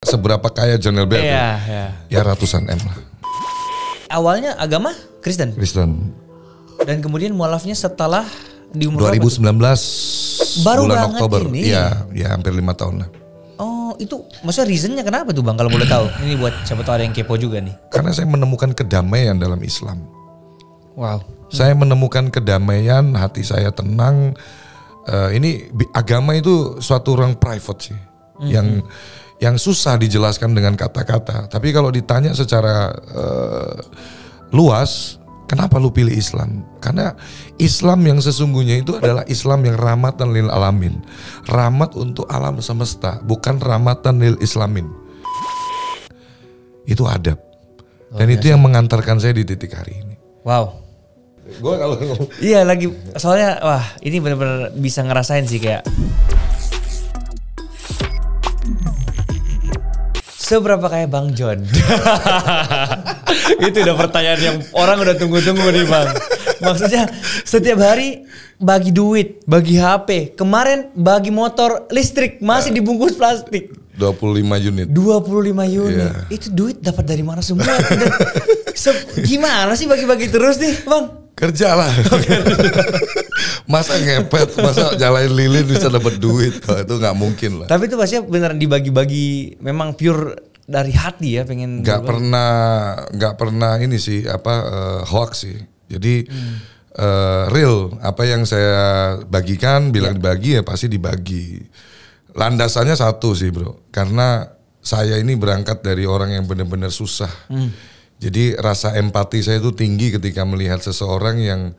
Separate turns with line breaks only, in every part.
seberapa kaya John Elbert. Ya ratusan M lah.
Awalnya agama Kristen. Dan kemudian mualafnya setelah di umur
2019
baru
bulan Oktober.
Ini.
Ya hampir 5 tahun lah.
Oh, itu maksudnya reasonnya kenapa tuh Bang kalau boleh tahu? Ini buat siapa tahu ada yang kepo juga nih.
Karena saya menemukan kedamaian dalam Islam.
Wow.
Saya menemukan kedamaian, hati saya tenang. Ini agama itu suatu ruang private sih. Yang susah dijelaskan dengan kata-kata. Tapi kalau ditanya secara luas, kenapa lu pilih Islam? Karena Islam yang sesungguhnya itu adalah Islam yang rahmatan lil alamin. Rahmat untuk alam semesta, bukan rahmatan lil islamin. Itu adab. Dan itu yang mengantarkan saya di titik hari ini.
Wow.
Gue kalau
iya lagi soalnya wah ini benar-benar bisa ngerasain sih kayak seberapa kaya Bang John? Itu udah pertanyaan yang orang udah tunggu-tunggu nih Bang. Maksudnya setiap hari bagi duit, bagi HP. Kemarin bagi motor listrik masih dibungkus plastik.
25 unit.
25 unit. Yeah. Itu duit dapat dari mana semua? Gimana sih bagi-bagi terus nih Bang?
Kerja lah. Masa ngepet, masa jalanin lilin bisa dapat duit. Itu gak mungkin lah.
Tapi itu pastinya beneran dibagi-bagi memang pure dari hati ya pengen.
Gak pernah ini sih hoax sih. Jadi real apa yang saya bagikan bilang dibagi ya pasti dibagi. Landasannya satu sih bro. Karena saya ini berangkat dari orang yang benar-benar susah. Jadi rasa empati saya itu tinggi ketika melihat seseorang yang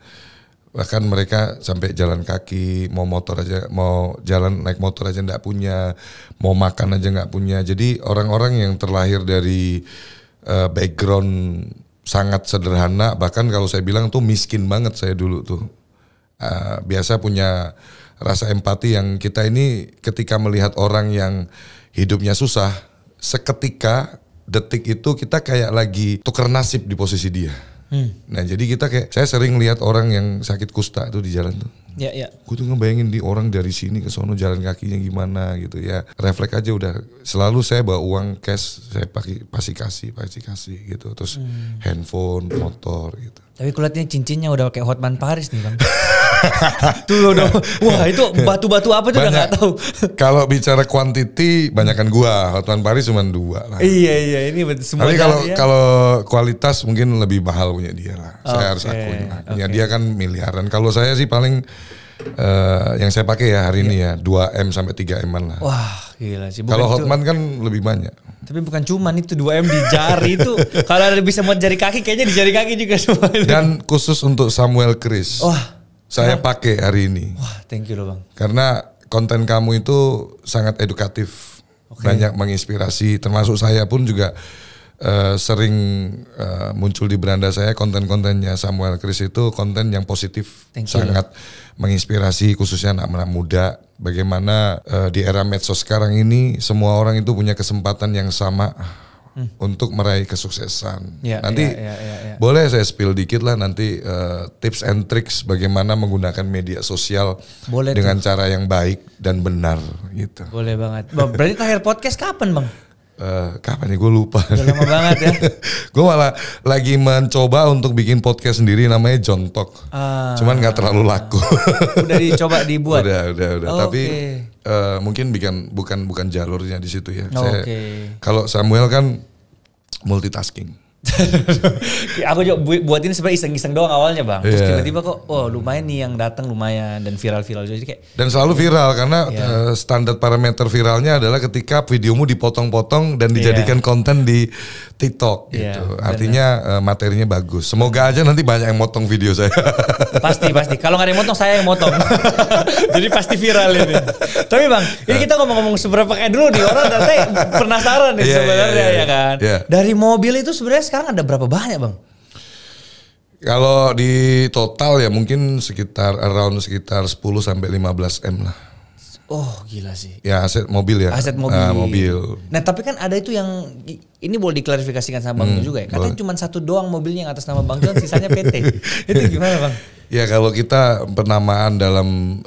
bahkan mereka sampai jalan kaki, mau motor aja, mau jalan naik motor aja nggak punya, mau makan aja nggak punya. Jadi orang-orang yang terlahir dari background sangat sederhana, bahkan kalau saya bilang tuh miskin banget saya dulu tuh. Biasa punya rasa empati yang kita ini ketika melihat orang yang hidupnya susah, seketika detik itu kita kayak lagi tuker nasib di posisi dia. Nah jadi kita kayak, saya sering lihat orang yang sakit kusta itu di jalan tuh. Gue tuh ngebayangin di orang dari sini ke sono jalan kakinya gimana gitu ya. Refleks aja udah, selalu saya bawa uang cash, saya pasti kasih gitu. Terus handphone, motor gitu.
Tapi kulihatnya cincinnya udah kayak Hotman Paris nih Bang. Tuh udah, wah itu batu-batu apa tuh udah gak tahu.
Kalau bicara quantity banyakan gua, Hotman Paris cuma 2 lah.
Iya ini semua.
Tapi kalau kualitas mungkin lebih mahal punya dia lah. Saya harus akuin lah. Punya dia kan miliaran. Kalau saya sih paling yang saya pakai ya hari ini ya 2M sampai 3M-an lah.
Wah gila sih.
Kalau Hotman kan lebih banyak.
Tapi bukan cuman itu 2M di jari itu. Kalau ada bisa buat jari kaki kayaknya di jari kaki juga semua.
Dan khusus untuk Samuel Chris. Saya pakai hari ini.
Wah, thank you loh Bang.
Karena konten kamu itu sangat edukatif, banyak menginspirasi. Termasuk saya pun juga sering muncul di beranda saya konten-kontennya Samuel Chris itu konten yang positif, sangat menginspirasi khususnya anak-anak muda. Bagaimana di era medsos sekarang ini semua orang itu punya kesempatan yang sama. Untuk meraih kesuksesan. Nanti boleh saya spill dikit lah nanti tips and tricks bagaimana menggunakan media sosial dengan cara yang baik dan benar gitu.
Boleh banget. Berarti terakhir podcast kapan Bang?
Kapan nih gue lupa.
Udah lama banget ya.
Gue malah lagi mencoba untuk bikin podcast sendiri namanya John Talk. Cuman gak terlalu laku.
Udah dicoba dibuat?
Udah. Tapi mungkin bukan jalurnya di situ ya. Kalau Samuel kan multitasking.
Aku juga buat ini sebenarnya iseng-iseng doang awalnya Bang. Terus tiba-tiba kok lumayan nih yang datang lumayan dan viral-viral jadi kayak. Dan
selalu viral karena standar parameter viralnya adalah ketika videomu dipotong-potong dan dijadikan konten di TikTok gitu. Artinya materinya bagus. Semoga aja nanti banyak yang motong video saya.
Pasti. Kalau nggak ada yang motong saya yang motong. Jadi pasti viral ini. Tapi Bang, ini kita ngomong-ngomong seberapa kayak dulu nih orang ternyata penasaran nih sebenarnya ya kan. Dari mobil itu sebenarnya sekarang ada berapa banyak Bang?
Kalau di total ya mungkin sekitar 10 sampai 15 M lah.
Oh gila sih.
Ya aset mobil ya.
Aset mobil.
Mobil.
Nah tapi kan ada itu yang ini boleh diklarifikasikan sama Bang John juga ya. Katanya cuma satu doang mobilnya yang atas nama Bang John, sisanya PT. Itu gimana Bang?
Ya kalau kita penamaan dalam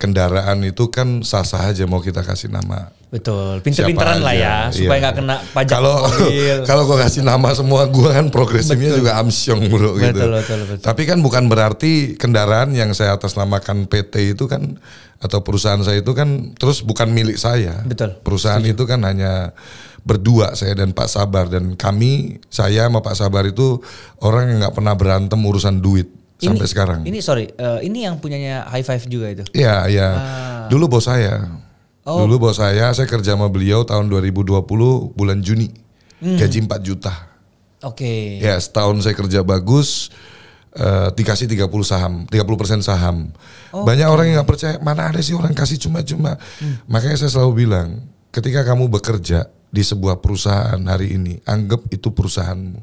kendaraan itu kan sah-sah aja mau kita kasih nama.
Betul, pinter-pinteran lah ya supaya nggak kena pajak
mobil. Kalau gue kasih nama semua gue kan progresifnya juga amsyong bro gitu. Betul. Tapi kan bukan berarti kendaraan yang saya atasnamakan PT itu kan atau perusahaan saya itu kan terus bukan milik saya.
Betul.
Perusahaan itu kan hanya berdua, saya dan Pak Sabar, dan saya sama Pak Sabar itu orang yang nggak pernah berantem urusan duit sampai sekarang.
Ini ini yang punyanya High Five juga itu?
Iya. Dulu bos saya. Dulu bos saya kerja sama beliau tahun 2020 bulan Juni. Gaji 4 juta.
Oke.
Ya, setahun saya kerja bagus, dikasih 30% saham. Banyak orang yang nggak percaya, mana ada sih orang kasih cuma-cuma. Makanya saya selalu bilang, ketika kamu bekerja di sebuah perusahaan hari ini, anggap itu perusahaanmu.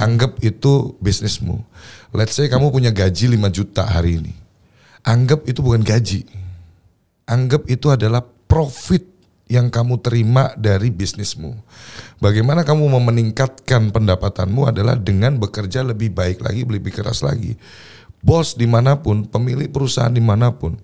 Anggap itu bisnismu. Let's say kamu punya gaji 5 juta hari ini. Anggap itu bukan gaji. Anggap itu adalah profit yang kamu terima dari bisnismu. Bagaimana kamu mau meningkatkan pendapatanmu adalah dengan bekerja lebih baik lagi, lebih keras lagi. Bos dimanapun, pemilik perusahaan dimanapun,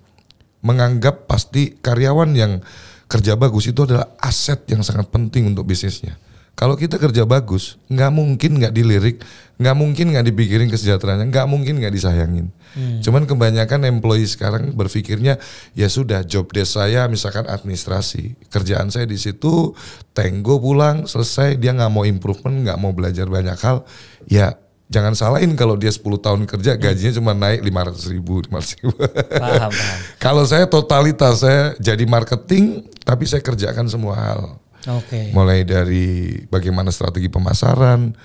menganggap pasti karyawan yang kerja bagus itu adalah aset yang sangat penting untuk bisnisnya. Kalau kita kerja bagus, nggak mungkin nggak dilirik, nggak mungkin nggak dipikirin kesejahteraannya, nggak mungkin nggak disayangin. Cuman kebanyakan employee sekarang berpikirnya, ya sudah job desk saya misalkan administrasi, kerjaan saya di situ, tenggo pulang selesai, dia nggak mau improvement, nggak mau belajar banyak hal, ya. Jangan salahin kalau dia 10 tahun kerja gajinya cuma naik 500 ribu.
Paham.
Kalau saya totalitas, saya jadi marketing tapi saya kerjakan semua hal.
Oke.
Mulai dari bagaimana strategi pemasaran,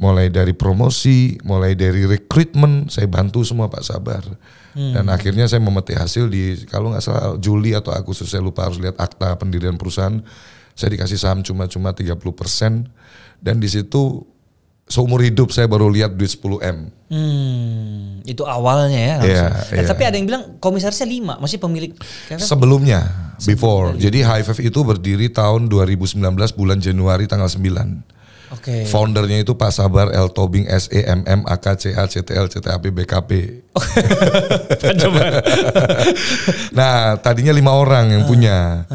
mulai dari promosi, mulai dari rekrutmen, saya bantu semua Pak Sabar. Dan akhirnya saya memetik hasil di, kalau nggak salah Juli atau Agustus, saya lupa, harus lihat akta pendirian perusahaan. Saya dikasih saham cuma 30%, dan di situ seumur hidup saya baru lihat duit 10M.
Itu awalnya ya.
Yeah.
Tapi ada yang bilang komisarisnya 5, masih pemilik.
Sebelumnya, before. Jadi High Five itu berdiri tahun 2019 bulan Januari tanggal 9.
Oke.
Foundernya itu Pak Sabar, L Tobing, SEMM, AKCA, CTL, CTAP, BKP. Nah, tadinya 5 orang yang punya.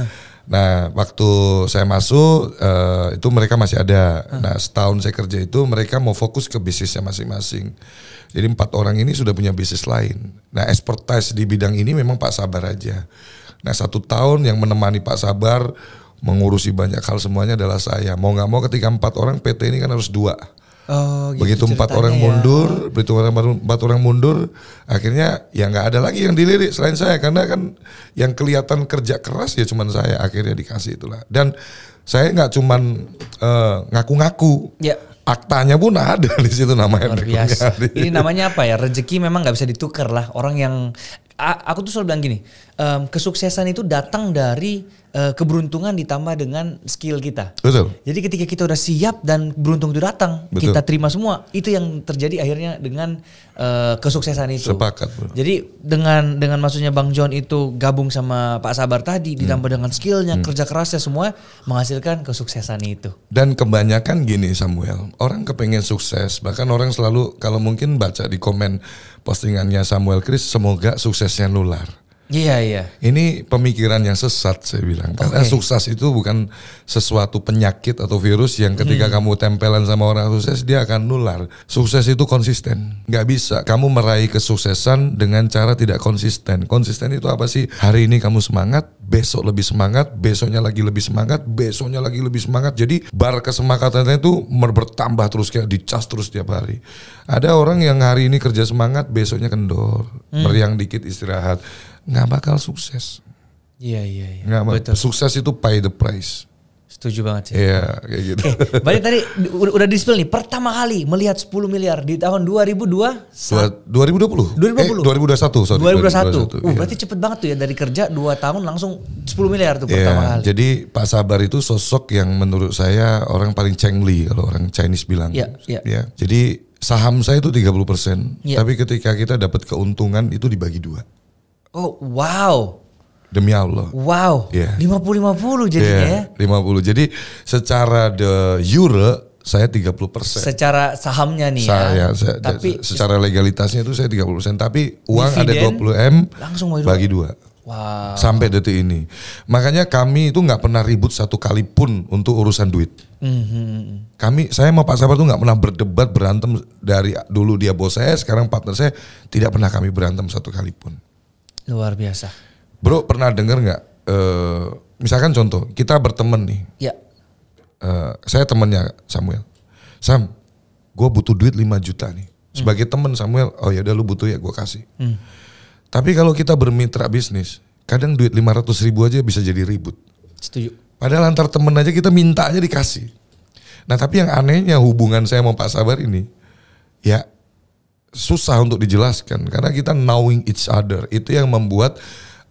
Nah, waktu saya masuk itu mereka masih ada. Nah, setahun saya kerja itu mereka mau fokus ke bisnisnya masing-masing. Jadi 4 orang ini sudah punya bisnis lain. Nah, expertise di bidang ini memang Pak Sabar aja. Nah, 1 tahun yang menemani Pak Sabar mengurusi banyak hal semuanya adalah saya. Mau nggak mau ketika 4 orang PT ini kan harus 2.
Oh, gitu.
Begitu 4 orang mundur, begitu 4 orang mundur, akhirnya ya nggak ada lagi yang dilirik selain saya, karena kan yang kelihatan kerja keras ya cuman saya, akhirnya dikasih itulah. Dan saya nggak cuman ngaku-ngaku, aktanya pun ada di situ namanya.
Luar biasa. Ini namanya apa ya? Rezeki memang nggak bisa ditukar lah. Orang yang aku tuh selalu bilang gini, kesuksesan itu datang dari keberuntungan ditambah dengan skill kita.
Betul.
Jadi ketika kita udah siap dan beruntung itu datang, kita terima semua. Itu yang terjadi akhirnya dengan kesuksesan itu.
Sepakat, bro.
Jadi dengan maksudnya Bang John itu gabung sama Pak Sabar tadi, ditambah dengan skillnya, kerja kerasnya, semua menghasilkan kesuksesan itu.
Dan kebanyakan gini Samuel, orang kepengen sukses, bahkan orang selalu kalau mungkin baca di komen postingannya Samuel Chris, semoga suksesnya nular.
Iya.
Ini pemikiran yang sesat saya bilang. Karena sukses itu bukan sesuatu penyakit atau virus yang ketika kamu tempelan sama orang sukses dia akan nular. Sukses itu konsisten. Nggak bisa kamu meraih kesuksesan dengan cara tidak konsisten. Konsisten itu apa sih? Hari ini kamu semangat, besok lebih semangat, besoknya lagi lebih semangat, besoknya lagi lebih semangat. Jadi bar kesemangatannya itu bertambah terus, kayak dicas terus tiap hari. Ada orang yang hari ini kerja semangat, besoknya kendor, meriang dikit istirahat. Nggak bakal sukses.
Iya.
Betul. Sukses itu pay the price.
Setuju banget sih.
Iya, kayak gitu.
Balik tadi udah di-spill nih, pertama kali melihat 10 miliar di tahun 2020.
2021, sorry.
2021. Berarti cepet banget tuh ya, dari kerja 2 tahun langsung 10 miliar tuh pertama kali.
Jadi Pak Sabar itu sosok yang menurut saya orang paling cengli kalau orang Chinese bilang.
Iya.
Ya. Jadi saham saya itu 30%, tapi ketika kita dapat keuntungan itu dibagi 2.
Oh, wow.
Demi Allah.
Wow. 50-50 jadinya ya.
50. Jadi secara de jure saya 30%.
Secara sahamnya nih ya.
Tapi secara legalitasnya itu saya 30%. Tapi uang ada 20M
langsung
bagi 2.
Wow.
Sampai detik ini. Makanya kami itu nggak pernah ribut satu kali pun untuk urusan duit. Saya sama Pak Sabar tuh nggak pernah berdebat berantem dari dulu dia bos saya, sekarang partner saya, tidak pernah kami berantem satu kali pun.
Luar biasa.
Bro pernah denger nggak? Misalkan contoh kita berteman nih.
Ya.
Saya temannya Samuel. Sam, gue butuh duit 5 juta nih. Sebagai teman Samuel, oh ya udah lu butuh ya gue kasih. Tapi kalau kita bermitra bisnis, kadang duit 500.000 aja bisa jadi ribut.
Setuju.
Padahal antar temen aja kita minta aja dikasih. Nah tapi yang anehnya hubungan saya sama Pak Sabar ini, ya susah untuk dijelaskan. Karena kita knowing each other. Itu yang membuat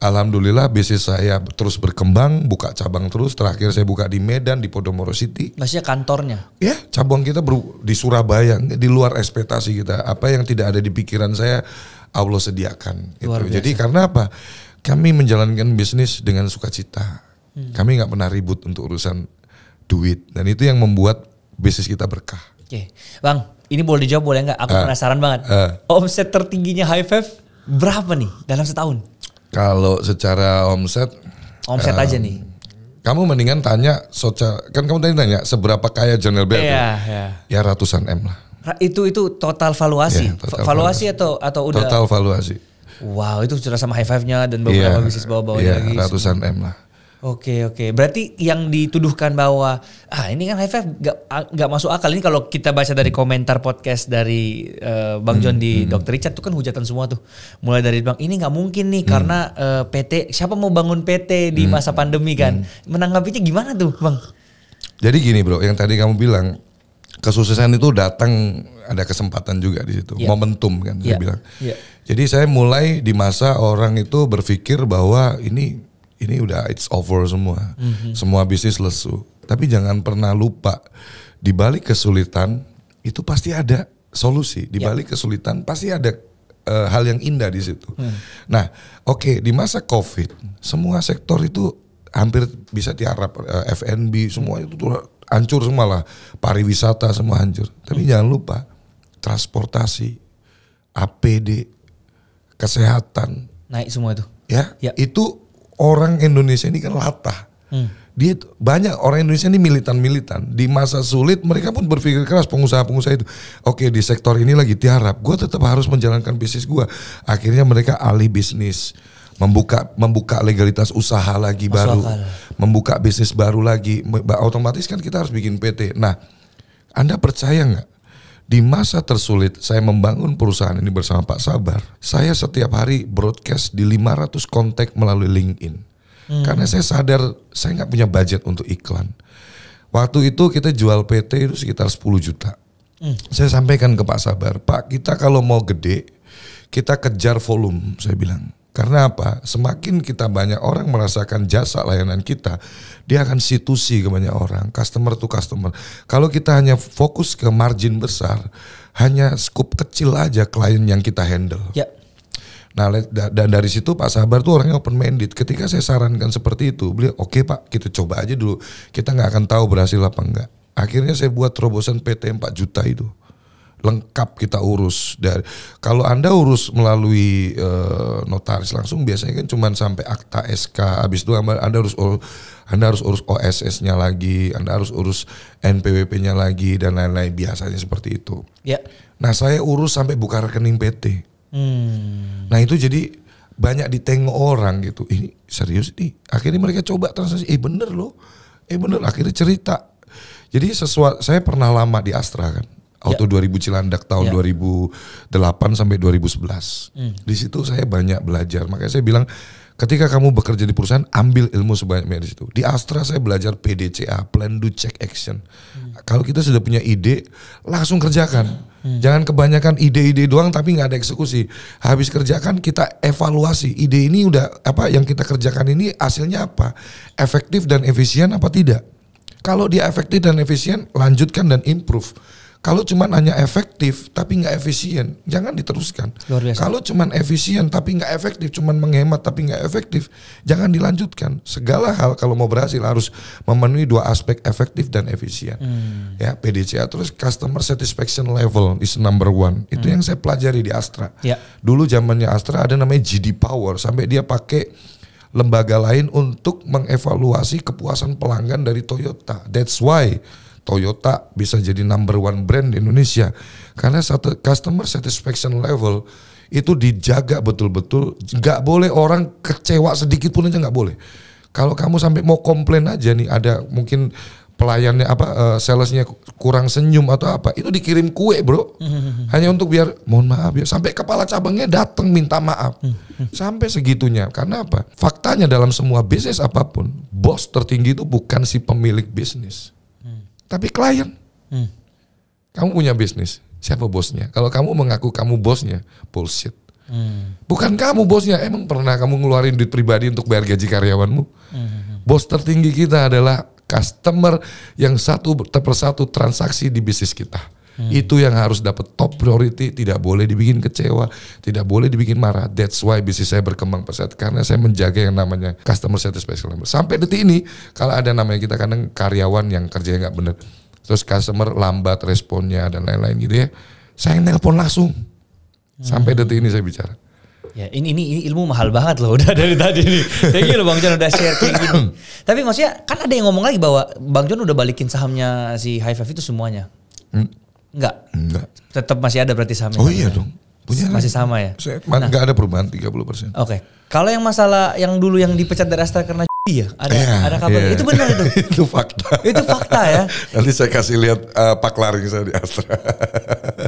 alhamdulillah bisnis saya terus berkembang, buka cabang terus. Terakhir saya buka di Medan, di Podomoro City.
Maksudnya kantornya?
Ya, cabang kita di Surabaya, di luar ekspektasi kita. Apa yang tidak ada di pikiran saya, Allah sediakan. Gitu. Jadi karena apa? Kami menjalankan bisnis dengan sukacita. Kami nggak pernah ribut untuk urusan duit. Dan itu yang membuat bisnis kita berkah. Oke,
Bang, ini boleh dijawab boleh nggak? Aku penasaran banget. Omset tertingginya High Five berapa nih dalam setahun?
Kalau secara omset
aja nih.
Kamu mendingan tanya kan kamu tadi tanya seberapa kaya John Elbert? Ya ratusan M lah.
Itu total valuasi. Total valuasi atau udah
total valuasi.
Wow, itu sudah sama High Five-nya dan beberapa bisnis bawah-bawahnya lagi.
Ratusan M lah.
Oke. Berarti yang dituduhkan bahwa ini kan High Five gak masuk akal. Ini kalau kita baca dari komentar podcast dari Bang John di Dr. Richard itu kan hujatan semua tuh. Mulai dari Bang, ini gak mungkin nih karena PT, siapa mau bangun PT di masa pandemi kan. Menanggapinya gimana tuh Bang?
Jadi gini bro, yang tadi kamu bilang kesuksesan itu datang ada kesempatan juga di situ. Momentum kan saya bilang. Jadi saya mulai di masa orang itu berpikir bahwa ini udah it's over semua. Semua bisnis lesu. Tapi jangan pernah lupa di balik kesulitan itu pasti ada solusi. Di balik kesulitan pasti ada hal yang indah di situ. Nah, di masa Covid semua sektor itu hampir bisa tiarap, F&B semua itu tuh hancur semua lah. Pariwisata semua hancur. Tapi jangan lupa transportasi, APD, kesehatan
naik semua itu.
Ya. Itu orang Indonesia ini kan latah. Dia banyak orang Indonesia ini militan. Di masa sulit mereka pun berpikir keras, pengusaha-pengusaha itu. Oke, di sektor ini lagi tiarap, gue tetap harus menjalankan bisnis gue. Akhirnya mereka alih bisnis, membuka legalitas usaha lagi baru, membuka bisnis baru lagi. Otomatis kan kita harus bikin PT. Nah, Anda percaya nggak? Di masa tersulit saya membangun perusahaan ini bersama Pak Sabar. Saya setiap hari broadcast di 500 kontak melalui LinkedIn. Karena saya sadar saya nggak punya budget untuk iklan. Waktu itu kita jual PT itu sekitar 10 juta. Saya sampaikan ke Pak Sabar, Pak kita kalau mau gede kita kejar volume, saya bilang. Karena apa? Semakin kita banyak orang merasakan jasa layanan kita, dia akan situsi ke banyak orang, customer to customer. Kalau kita hanya fokus ke margin besar, hanya scoop kecil aja klien yang kita handle. Nah, dan dari situ Pak Sabar tuh orangnya open minded. Ketika saya sarankan seperti itu, beliau oke Pak, kita coba aja dulu. Kita nggak akan tahu berhasil apa enggak. Akhirnya saya buat terobosan PT 4 juta itu. Lengkap kita urus. Kalau Anda urus melalui notaris langsung biasanya kan cuma sampai akta SK. Habis itu Anda harus urus OSS-nya lagi, Anda harus urus NPWP-nya lagi dan lain-lain, biasanya seperti itu. Nah, saya urus sampai buka rekening PT. Nah, itu jadi banyak ditengok orang gitu. Ini serius nih. Akhirnya mereka coba transaksi, bener loh. Bener, akhirnya cerita. Jadi saya pernah lama di Astra kan. Auto 2000 Cilandak tahun 2008 sampai 2011. Di situ saya banyak belajar. Makanya saya bilang ketika kamu bekerja di perusahaan ambil ilmu sebanyak-banyaknya di situ. Di Astra saya belajar PDCA, Plan Do Check Action. Kalau kita sudah punya ide langsung kerjakan. Jangan kebanyakan ide-ide doang tapi nggak ada eksekusi. Habis kerjakan kita evaluasi. Ide ini udah apa yang kita kerjakan ini hasilnya apa? Efektif dan efisien apa tidak? Kalau dia efektif dan efisien lanjutkan dan improve. Kalau cuman hanya efektif tapi nggak efisien, jangan diteruskan.
Luar biasa.
Kalau cuman efisien tapi nggak efektif, cuman menghemat tapi nggak efektif, jangan dilanjutkan. Segala hal kalau mau berhasil harus memenuhi dua aspek, efektif dan efisien. Ya, PDCA. Terus customer satisfaction level is number one. Itu yang saya pelajari di Astra.
Ya.
Dulu zamannya Astra ada namanya GD Power, sampai dia pakai lembaga lain untuk mengevaluasi kepuasan pelanggan dari Toyota. That's why Toyota bisa jadi number one brand di Indonesia, karena satu customer satisfaction level itu dijaga betul-betul. Nggak boleh orang kecewa sedikit pun aja, nggak boleh. Kalau kamu sampai mau komplain aja nih, ada mungkin pelayannya salesnya kurang senyum atau apa, itu dikirim kue bro, hanya untuk biar mohon maaf ya, sampai kepala cabangnya datang minta maaf, sampai segitunya. Karena apa? Faktanya dalam semua bisnis apapun, bos tertinggi itu bukan si pemilik bisnis, tapi klien. Kamu punya bisnis, siapa bosnya? Kalau kamu mengaku kamu bosnya, bullshit. Bukan kamu bosnya. Emang pernah kamu ngeluarin duit pribadi untuk bayar gaji karyawanmu? Bos tertinggi kita adalah customer yang satu persatu transaksi di bisnis kita. Itu yang harus dapat top priority, tidak boleh dibikin kecewa, tidak boleh dibikin marah. That's why bisnis saya berkembang pesat, karena saya menjaga yang namanya customer satisfaction level. Sampai detik ini kalau ada namanya, kita kadang karyawan yang kerjanya nggak bener, terus customer lambat responnya dan lain-lain gitu ya, saya nelpon langsung. Sampai detik ini saya bicara.
Ya, ini ilmu mahal banget loh udah dari tadi nih. Thank you loh Bang John udah share kayak gini. Tapi maksudnya kan ada yang ngomong lagi bahwa Bang John udah balikin sahamnya si High Five itu semuanya. Enggak. Tetap masih ada berarti sahamnya.
Oh iya dong. Punya
masih sama ya?
Enggak ada perubahan 30%.
Oke. Kalau yang masalah yang dulu yang dipecat dari Astra karena ya, ada kabar itu benar itu.
Itu fakta.
Itu fakta ya.
Nanti saya kasih lihat paklaring saya di Astra.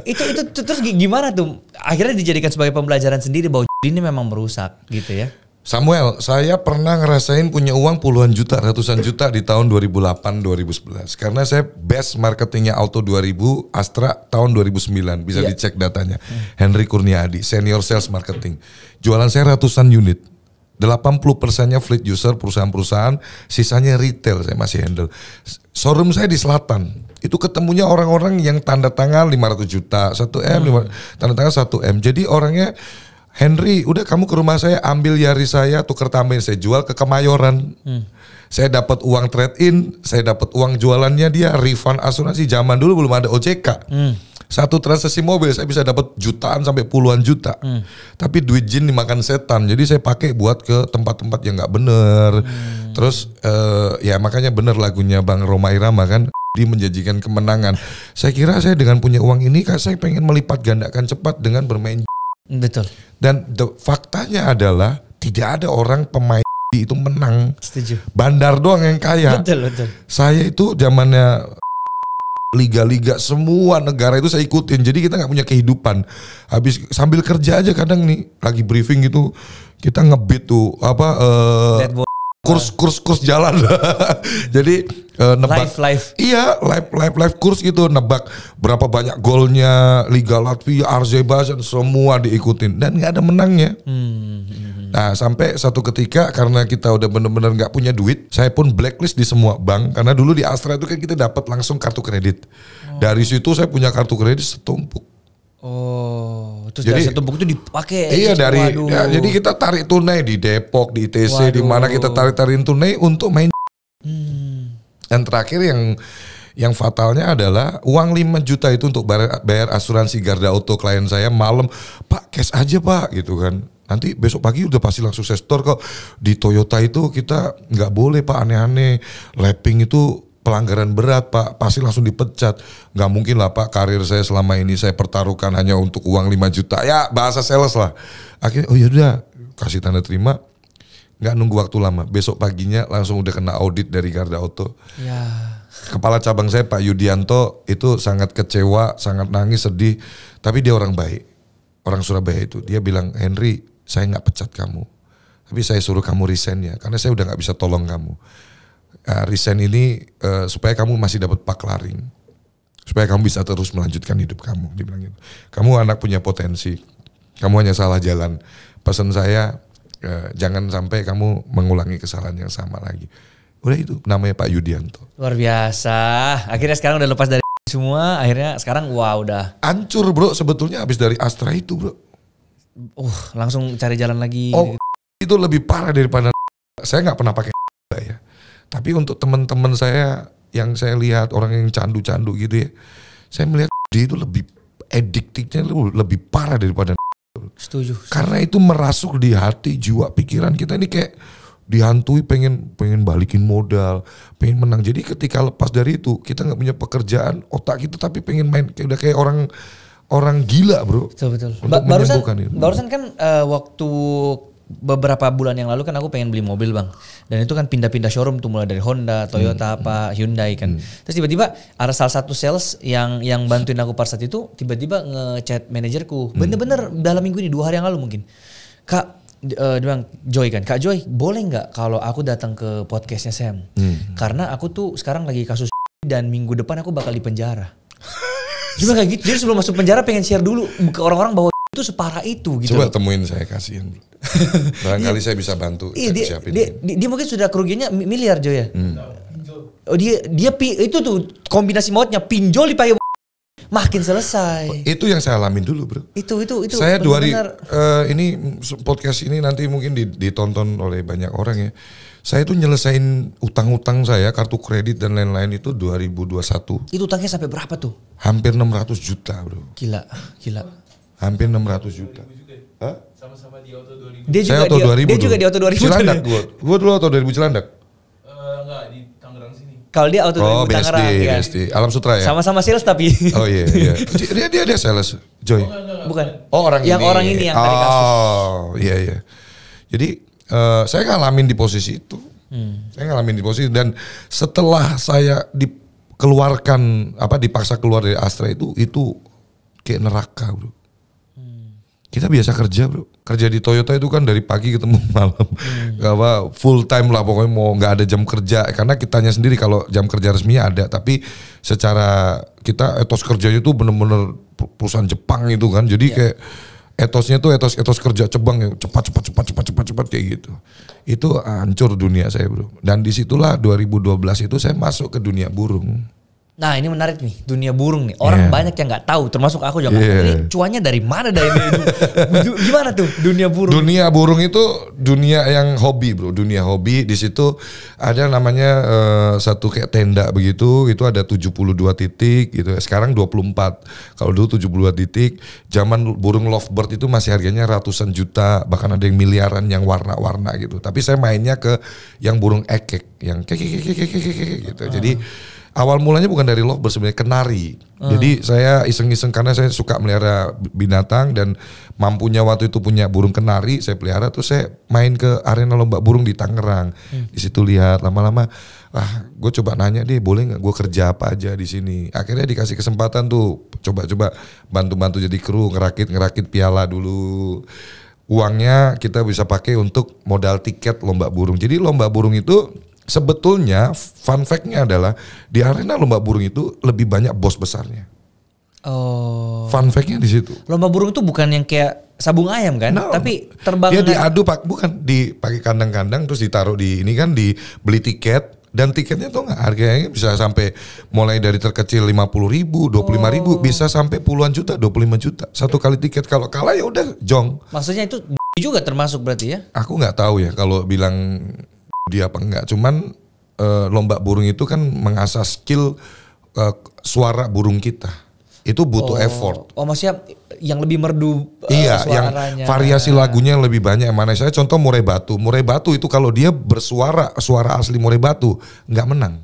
itu terus gimana tuh? Akhirnya dijadikan sebagai pembelajaran sendiri bahwa ini memang merusak gitu ya.
Samuel, saya pernah ngerasain punya uang puluhan juta, ratusan juta di tahun 2008-2011. Karena saya best marketingnya Auto 2000, Astra tahun 2009. Bisa dicek datanya. Henry Kurniadi, senior sales marketing. Jualan saya ratusan unit. 80%-nya fleet user, perusahaan-perusahaan, sisanya retail saya masih handle. Showroom saya di selatan. Itu ketemunya orang-orang yang tanda tangan 500 juta, 1M, tanda tangan 1M. Jadi orangnya, Henry, udah kamu ke rumah saya, ambil Yaris saya, tuker tambahin, saya jual ke Kemayoran. Saya dapat uang trade-in, saya dapat uang jualannya dia, refund asuransi. Zaman dulu belum ada OJK. Satu transaksi mobil saya bisa dapat jutaan sampai puluhan juta. Tapi duit jin dimakan setan. Jadi saya pakai buat ke tempat-tempat yang nggak bener. Terus ya makanya bener lagunya Bang Rhoma Irama kan, dia menjanjikan kemenangan. Saya kira saya dengan punya uang ini kan saya pengen melipat gandakan cepat dengan bermain.
Betul.
Dan faktanya adalah tidak ada orang pemain itu menang.
Setuju.
Bandar doang yang kaya.
Betul.
Saya itu zamannya liga-liga semua negara itu saya ikutin. Jadi kita nggak punya kehidupan. Habis sambil kerja aja kadang nih lagi briefing gitu kita ngebit tuh kurs jalan. Jadi nebak live kurs gitu, nebak berapa banyak golnya Liga Latvia, Azerbaijan, semua diikutin dan nggak ada menangnya. Nah sampai satu ketika karena kita udah bener-bener nggak punya duit, saya pun blacklist di semua bank karena dulu di Astra itu kan kita dapat langsung kartu kredit. Dari situ saya punya kartu kredit setumpuk.
Terus jadi, dari satu buku itu dipakai.
Iya jadi kita tarik tunai di Depok, di ITC, di mana kita tarik-tarikin tunai untuk main. Dan terakhir yang fatalnya adalah uang 5 juta itu untuk bayar asuransi Garda Auto klien saya malam, Pak cash aja Pak gitu kan. Nanti besok pagi udah pasti langsung saya store kok. Di Toyota itu kita nggak boleh Pak aneh-aneh, lapping itu pelanggaran berat Pak, pasti langsung dipecat. Gak mungkin lah Pak, karir saya selama ini saya pertaruhkan hanya untuk uang 5 juta. Ya bahasa sales lah. Akhirnya oh yaudah kasih tanda terima. Gak nunggu waktu lama, besok paginya langsung udah kena audit dari Garda Auto. Ya. Kepala cabang saya Pak Yudianto itu sangat kecewa, sangat nangis, sedih. Tapi dia orang baik, orang Surabaya itu. Dia bilang, Henry saya gak pecat kamu, tapi saya suruh kamu resign ya, karena saya udah gak bisa tolong kamu. Resign ini supaya kamu masih dapat paklaring, supaya kamu bisa terus melanjutkan hidup kamu. Dia bilang gitu. Kamu anak punya potensi, kamu hanya salah jalan. Pesan saya jangan sampai kamu mengulangi kesalahan yang sama lagi. Udah itu namanya Pak Yudianto.
Luar biasa. Akhirnya sekarang udah lepas dari semua akhirnya sekarang udah.
Hancur bro sebetulnya habis dari Astra itu bro.
Langsung cari jalan lagi.
Itu lebih parah daripada saya nggak pernah pakai ya. Tapi untuk teman-teman saya yang saya lihat orang yang candu-candu gitu ya. Saya melihat dia itu lebih addictive-nya lebih parah daripada.
Setuju.
Karena itu merasuk di hati, jiwa, pikiran kita ini kayak dihantui pengen balikin modal, pengen menang. Jadi ketika lepas dari itu kita nggak punya pekerjaan, otak kita tapi pengen main udah kayak orang gila bro.
Betul.
Barusan
kan waktu beberapa bulan yang lalu kan aku pengen beli mobil bang, dan itu kan pindah-pindah showroom tuh mulai dari Honda, Toyota, Hyundai kan. Terus tiba-tiba ada salah satu sales yang bantuin aku pada saat itu tiba-tiba ngechat manajerku, bener-bener dalam minggu ini 2 hari yang lalu mungkin, Kak, dia bilang Joy kan, Kak Joy boleh nggak kalau aku datang ke podcastnya Sam, karena aku tuh sekarang lagi kasus dan minggu depan aku bakal dipenjara. Cuma kayak gitu, jadi sebelum masuk penjara pengen share dulu ke orang-orang bahwa itu separah itu gitu.
Coba temuin saya, kasihin bro. Barangkali saya bisa bantu.
Dia mungkin sudah kerugiannya miliar Joy ya. Dia itu tuh kombinasi mautnya pinjol dipakai makin selesai.
Itu yang saya alamin dulu bro.
Itu.
Saya ini podcast ini nanti mungkin ditonton oleh banyak orang ya. Saya tuh nyelesain utang-utang saya, kartu kredit dan lain-lain itu 2021.
Itu utangnya sampai berapa tuh?
Hampir 600 juta bro.
Gila.
Hampir 600 juta. Hah?
Sama-sama di auto 2000.
Dia juga di auto 2000.
Cilandak gue dulu auto 2000 Cilandak.
Enggak, di Tangerang sini.
Kalau dia auto 2000 Tangerang ya.
BSD. Alam Sutra ya.
Sama-sama sales tapi.
Oh iya. Dia sales, Joy.
Bukan.
Oh orang
ini yang tadi kasus.
Oh iya. Jadi saya ngalamin di posisi itu. Dan setelah saya dikeluarkan dipaksa keluar dari Astra itu kayak neraka bro. Kita biasa kerja bro, kerja di Toyota itu kan dari pagi ketemu malam, full time lah pokoknya, mau nggak ada jam kerja, karena kitanya sendiri kalau jam kerja resminya ada, tapi secara kita etos kerjanya itu bener-bener perusahaan Jepang itu kan, jadi kayak etosnya tuh etos kerja Jepang yang cepat kayak gitu. Itu hancur dunia saya bro, dan disitulah 2012 itu saya masuk ke dunia burung.
Nah ini menarik nih, dunia burung nih. Orang banyak yang nggak tahu, termasuk aku juga. Ini cuannya dari mana gimana tuh dunia burung?
Dunia burung itu dunia yang hobi bro, dunia hobi. Di situ ada namanya satu kayak tenda begitu, itu ada 72 titik gitu. Sekarang 24. Kalau dulu 72 titik. Zaman burung lovebird itu masih harganya ratusan juta, bahkan ada yang miliaran yang warna-warna gitu. Tapi saya mainnya ke yang burung ekek, yang kek gitu. Jadi awal mulanya bukan dari lovebird, sebenarnya kenari. Jadi saya iseng-iseng karena saya suka melihara binatang dan mampunya waktu itu punya burung kenari, saya pelihara, tuh saya main ke arena lomba burung di Tangerang. Di situ lihat lama-lama, gue coba nanya deh, boleh nggak gue kerja apa aja di sini. Akhirnya dikasih kesempatan tuh, coba bantu-bantu jadi kru, ngerakit piala dulu. Uangnya kita bisa pakai untuk modal tiket lomba burung. Jadi lomba burung itu sebetulnya fun fact-nya adalah di arena lomba burung itu lebih banyak bos besarnya.
Oh.
Fun fact-nya di situ.
Lomba burung itu bukan yang kayak sabung ayam kan, tapi terbang.
Dia diadu bukan dipakai kandang-kandang terus ditaruh di ini kan, dibeli tiket, dan tiketnya tuh nggak, harganya bisa sampai mulai dari terkecil 50.000, 25.000, bisa sampai puluhan juta, 25 juta satu kali tiket. Kalau kalah ya udah jong.
Maksudnya itu juga termasuk berarti ya? Aku
nggak tahu ya kalau bilang dia apa enggak, cuman lomba burung itu kan mengasah skill suara burung kita, itu butuh effort.
Oh maksudnya yang lebih merdu
iya,
suaranya.
Yang variasi lagunya yang lebih banyak. Mana saya contoh murai batu itu kalau dia bersuara suara asli murai batu nggak menang.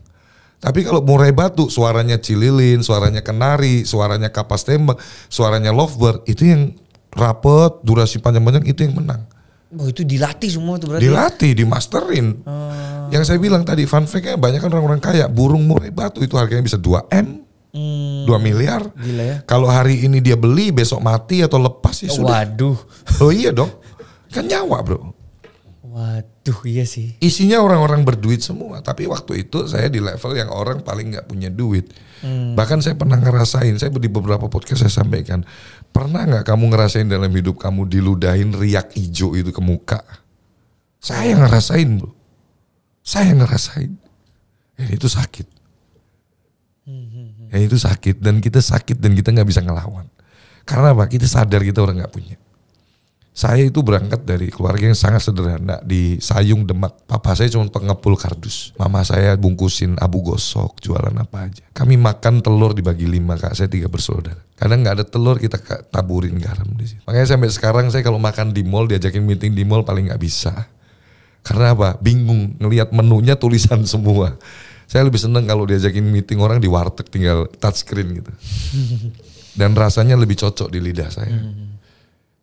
Tapi kalau murai batu suaranya cililin, suaranya kenari, suaranya kapas tembak, suaranya lovebird, itu yang rapet, durasi panjang-panjang, itu yang menang.
Oh itu dilatih semua tuh berarti?
Dilatih, dimasterin. Yang saya bilang tadi, fun fact-nya banyak kan orang-orang kaya, burung murai batu itu harganya bisa 2M, 2 miliar.
Gila ya.
Kalau hari ini dia beli, besok mati atau lepas ya sudah.
Waduh.
Oh iya dong, kan nyawa bro.
Waduh iya sih.
Isinya orang-orang berduit semua, tapi waktu itu saya di level yang orang paling gak punya duit. Bahkan saya pernah ngerasain, saya di beberapa podcast saya sampaikan, pernah gak kamu ngerasain dalam hidup kamu diludahin riak hijau itu ke muka? Saya ngerasain bro, saya ngerasain. Itu sakit. Ya itu sakit dan kita nggak bisa ngelawan. Karena apa? Kita sadar kita orang nggak punya. Saya itu berangkat dari keluarga yang sangat sederhana di Sayung, Demak. Papa saya cuma pengepul kardus. Mama saya bungkusin abu gosok, jualan apa aja. Kami makan telur dibagi 5, kak saya 3 bersaudara. Kadang nggak ada telur kita taburin garam di situ. Makanya sampai sekarang saya kalau makan di mall, diajakin meeting di mall paling nggak bisa. Karena apa? Bingung ngelihat menunya tulisan semua. Saya lebih seneng kalau diajakin meeting orang di warteg tinggal touchscreen gitu. Dan rasanya lebih cocok di lidah saya.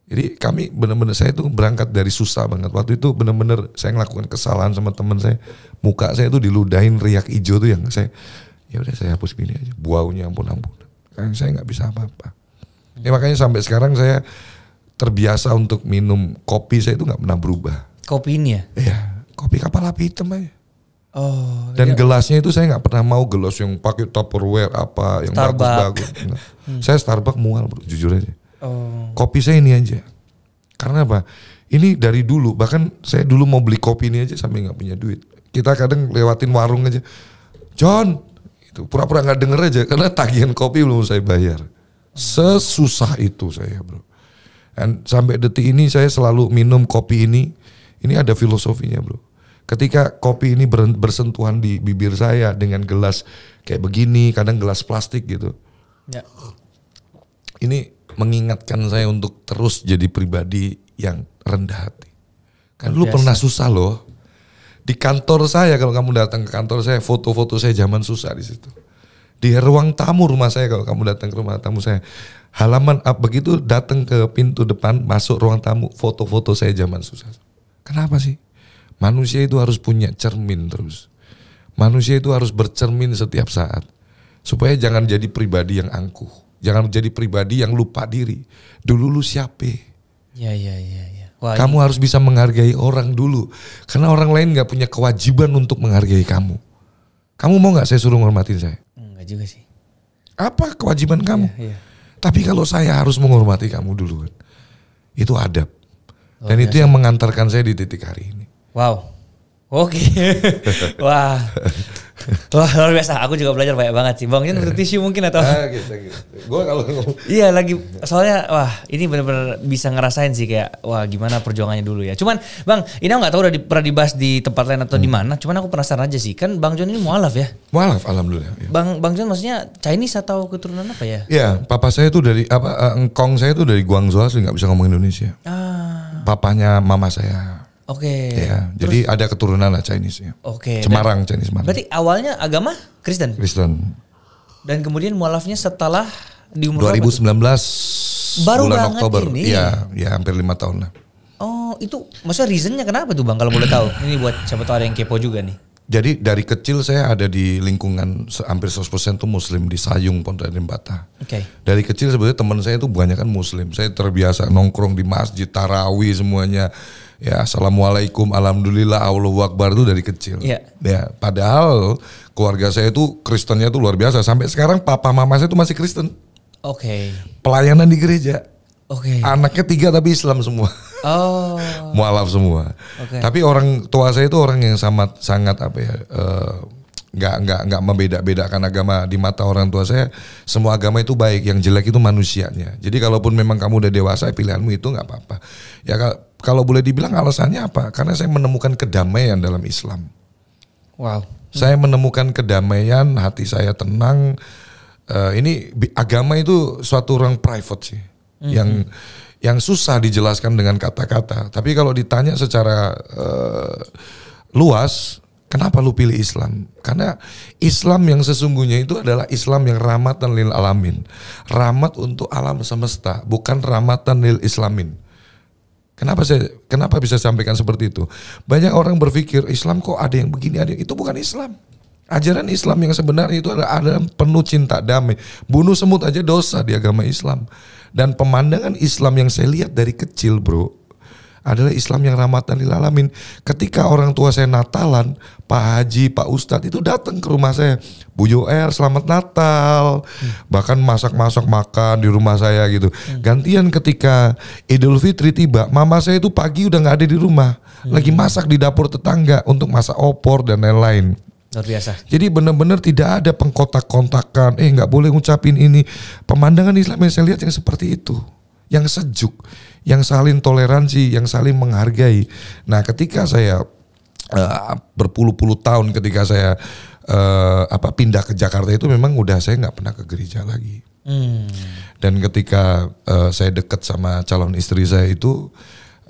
Jadi kami benar-benar, saya itu berangkat dari susah banget. Waktu itu benar-benar saya ngelakukan kesalahan sama teman saya. Muka saya tuh diludahin riak hijau tuh yang saya, ya udah saya hapus gini aja. Baunya ampun. Saya nggak bisa apa-apa. Ya makanya sampai sekarang saya terbiasa untuk minum kopi, saya itu nggak pernah berubah.
Kopi ini ya?
Iya, kopi kapal api hitam aja.
Oh.
Dan
iya.
Gelasnya itu saya nggak pernah mau gelas yang pakai Tupperware apa yang bagus-bagus. Saya Starbucks mual bro, jujur aja.
Oh.
Kopi saya ini aja. Karena apa? Ini dari dulu, bahkan saya dulu mau beli kopi ini aja sampai nggak punya duit. Kita kadang lewatin warung aja, John, itu pura-pura nggak denger aja karena tagihan kopi belum saya bayar. Sesusah itu saya bro. Dan sampai detik ini saya selalu minum kopi ini. Ini ada filosofinya bro. Ketika kopi ini bersentuhan di bibir saya dengan gelas kayak begini, kadang gelas plastik gitu.
Ya.
Ini mengingatkan saya untuk terus jadi pribadi yang rendah hati. Kan dulu pernah susah loh. Di kantor saya, kalau kamu datang ke kantor saya, foto-foto saya zaman susah di situ. Di ruang tamu rumah saya, kalau kamu datang ke rumah tamu saya, halaman begitu datang ke pintu depan, masuk ruang tamu, foto-foto saya zaman susah. Kenapa sih? Manusia itu harus punya cermin terus. Manusia itu harus bercermin setiap saat. Supaya jangan jadi pribadi yang angkuh. Jangan menjadi pribadi yang lupa diri. Dulu lu siapa?
Ya. Wah,
kamu harus bisa menghargai orang dulu. Karena orang lain gak punya kewajiban untuk menghargai kamu. Kamu mau gak saya suruh menghormatin saya?
Enggak juga sih.
Apa kewajiban kamu?
Iya.
Tapi kalau saya harus menghormati kamu dulu kan. Itu adab. Dan
biasa.
itu yang mengantarkan saya di titik hari ini.
Wow. Oke. Wah. Wah luar biasa. Aku juga belajar banyak banget sih. Bang ini untuk tisu mungkin atau?
Gitu. Gue kalau
iya lagi soalnya wah ini benar-benar bisa ngerasain sih kayak wah gimana perjuangannya dulu ya. Cuman Bang ini aku nggak tahu udah pernah dibahas di tempat lain atau di mana. Cuman aku penasaran aja sih kan Bang John ini mualaf ya?
Mualaf alhamdulillah. Ya.
Bang John maksudnya Chinese atau keturunan apa ya?
Iya papa saya tuh dari engkong saya tuh dari Guangzhou asli nggak bisa ngomong Indonesia. Papanya mama saya.
Oke.
Ya, jadi ada keturunan lah Chinese ya.
Oke.
Semarang, Chinese Semarang.
Berarti awalnya agama Kristen?
Kristen.
Dan kemudian mualafnya setelah di umur
2019
baru
bulan
banget
Oktober.
Ini.
Iya, hampir 5 tahun lah.
Oh, itu maksudnya reasonnya kenapa tuh Bang kalau boleh tahu? Ini buat siapa tahu ada yang kepo juga nih.
Jadi dari kecil saya ada di lingkungan hampir 100% tuh muslim di Sayung, Pondok Raden Bata.
Oke.
Dari kecil sebenarnya teman saya itu banyak kan muslim. Saya terbiasa nongkrong di masjid, tarawih semuanya. Ya, assalamualaikum, alhamdulillah, Allahu Akbar itu dari kecil.
Iya.
Ya, padahal keluarga saya itu Kristennya tuh luar biasa. Sampai sekarang papa mama saya itu masih Kristen.
Oke.
Pelayanan di gereja.
Oke.
Anaknya 3 tapi Islam semua.
Oh.
Mualaf semua.
Oke.
Tapi orang tua saya itu orang yang sangat apa ya? Nggak membeda-bedakan agama di mata orang tua saya. Semua agama itu baik, yang jelek itu manusianya. Jadi kalaupun memang kamu udah dewasa, pilihanmu itu nggak apa-apa. Ya kalau boleh dibilang alasannya apa? Karena saya menemukan kedamaian dalam Islam.
Wow.
Saya menemukan kedamaian, hati saya tenang. Ini agama itu suatu ruang private sih, yang susah dijelaskan dengan kata-kata. Tapi kalau ditanya secara luas. Kenapa lu pilih Islam? Karena Islam yang sesungguhnya itu adalah Islam yang rahmatan lil alamin. Rahmat untuk alam semesta, bukan rahmatan lil islamin. Kenapa bisa sampaikan seperti itu? Banyak orang berpikir Islam kok ada yang begini, ada yang itu bukan Islam. Ajaran Islam yang sebenarnya itu adalah penuh cinta damai. Bunuh semut aja dosa di agama Islam. Dan pemandangan Islam yang saya lihat dari kecil bro, adalah Islam yang rahmatan lil alamin. Ketika orang tua saya Natalan, Pak Haji, Pak Ustadz itu datang ke rumah saya. Bu Yoel, selamat Natal. Bahkan masak-masak makan di rumah saya gitu. Gantian ketika Idul Fitri tiba, mama saya itu pagi udah gak ada di rumah. Lagi masak di dapur tetangga untuk masak opor dan lain-lain.
Luar biasa.
Jadi benar-benar tidak ada pengkontak-kontakan, nggak boleh ngucapin ini. Pemandangan Islam yang saya lihat yang seperti itu, yang sejuk, yang saling toleransi, yang saling menghargai. Nah, ketika saya berpuluh-puluh tahun ketika saya pindah ke Jakarta itu memang udah saya nggak pernah ke gereja lagi. Dan ketika saya dekat sama calon istri saya itu,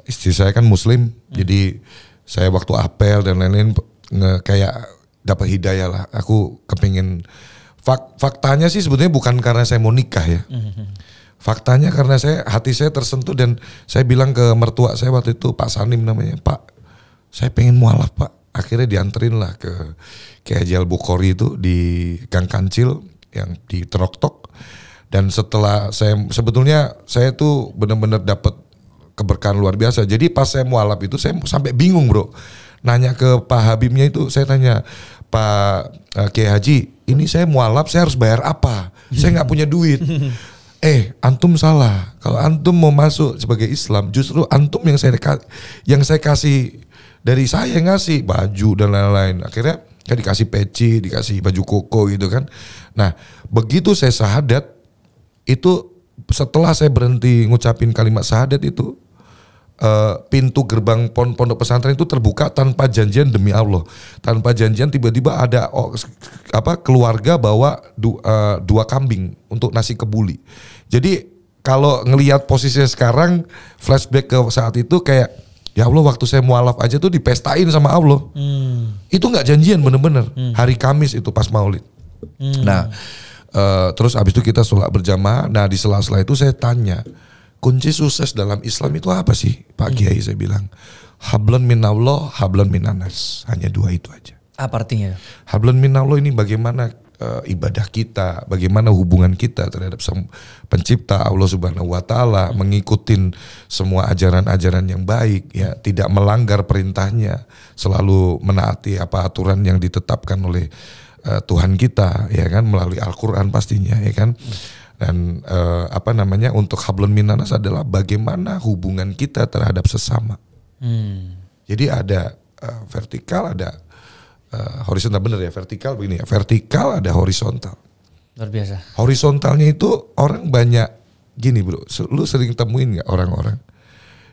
istri saya kan Muslim, jadi saya waktu apel dan lain-lain kayak dapat hidayah lah. Aku kepingin faktanya sih sebetulnya bukan karena saya mau nikah ya. Faktanya karena hati saya tersentuh dan saya bilang ke mertua saya waktu itu, Pak Sanim namanya, Pak, saya pengen mualaf Pak. Akhirnya dianterin lah ke Haji Al-Bukhari itu di Gang Kancil yang di Teroktok. Dan setelah sebetulnya saya tuh benar-benar dapat keberkahan luar biasa. Jadi pas saya mualaf itu saya sampai bingung bro. Nanya ke Pak Habibnya itu, saya tanya, Pak Kiai Haji, ini saya mualaf saya harus bayar apa? Saya nggak punya duit. Antum salah. Kalau antum mau masuk sebagai Islam, justru antum yang saya kasih, dari saya ngasih baju dan lain-lain. Akhirnya kan dikasih peci, dikasih baju koko gitu kan. Nah begitu saya syahadat, itu setelah saya berhenti ngucapin kalimat syahadat itu, pintu gerbang pondok pesantren itu terbuka tanpa janjian demi Allah. Tanpa janjian tiba-tiba ada keluarga bawa dua kambing untuk nasi kebuli. Jadi kalau ngelihat posisinya sekarang, flashback ke saat itu kayak, ya Allah waktu saya mualaf aja tuh dipestain sama Allah. Itu nggak janjian bener-bener. Hari Kamis itu pas Maulid. Nah terus abis itu kita sholat berjamaah. Nah di sela-sela itu saya tanya, kunci sukses dalam Islam itu apa sih Pak Kiai? Saya bilang, hablun minallah, hablun minanas. Hanya dua itu aja.
Apa artinya?
Hablun minallah ini bagaimana ibadah kita, bagaimana hubungan kita terhadap pencipta Allah Subhanahu wa taala, mengikutin semua ajaran-ajaran yang baik ya, tidak melanggar perintahnya, selalu menaati aturan yang ditetapkan oleh Tuhan kita ya kan, melalui Al-Qur'an pastinya ya kan. Dan untuk hablun minanas adalah bagaimana hubungan kita terhadap sesama. Jadi ada vertikal, ada horizontal, bener ya, vertikal begini ya, vertikal ada horizontal.
Luar biasa.
Horizontalnya itu orang banyak gini bro, lu sering temuin nggak orang-orang?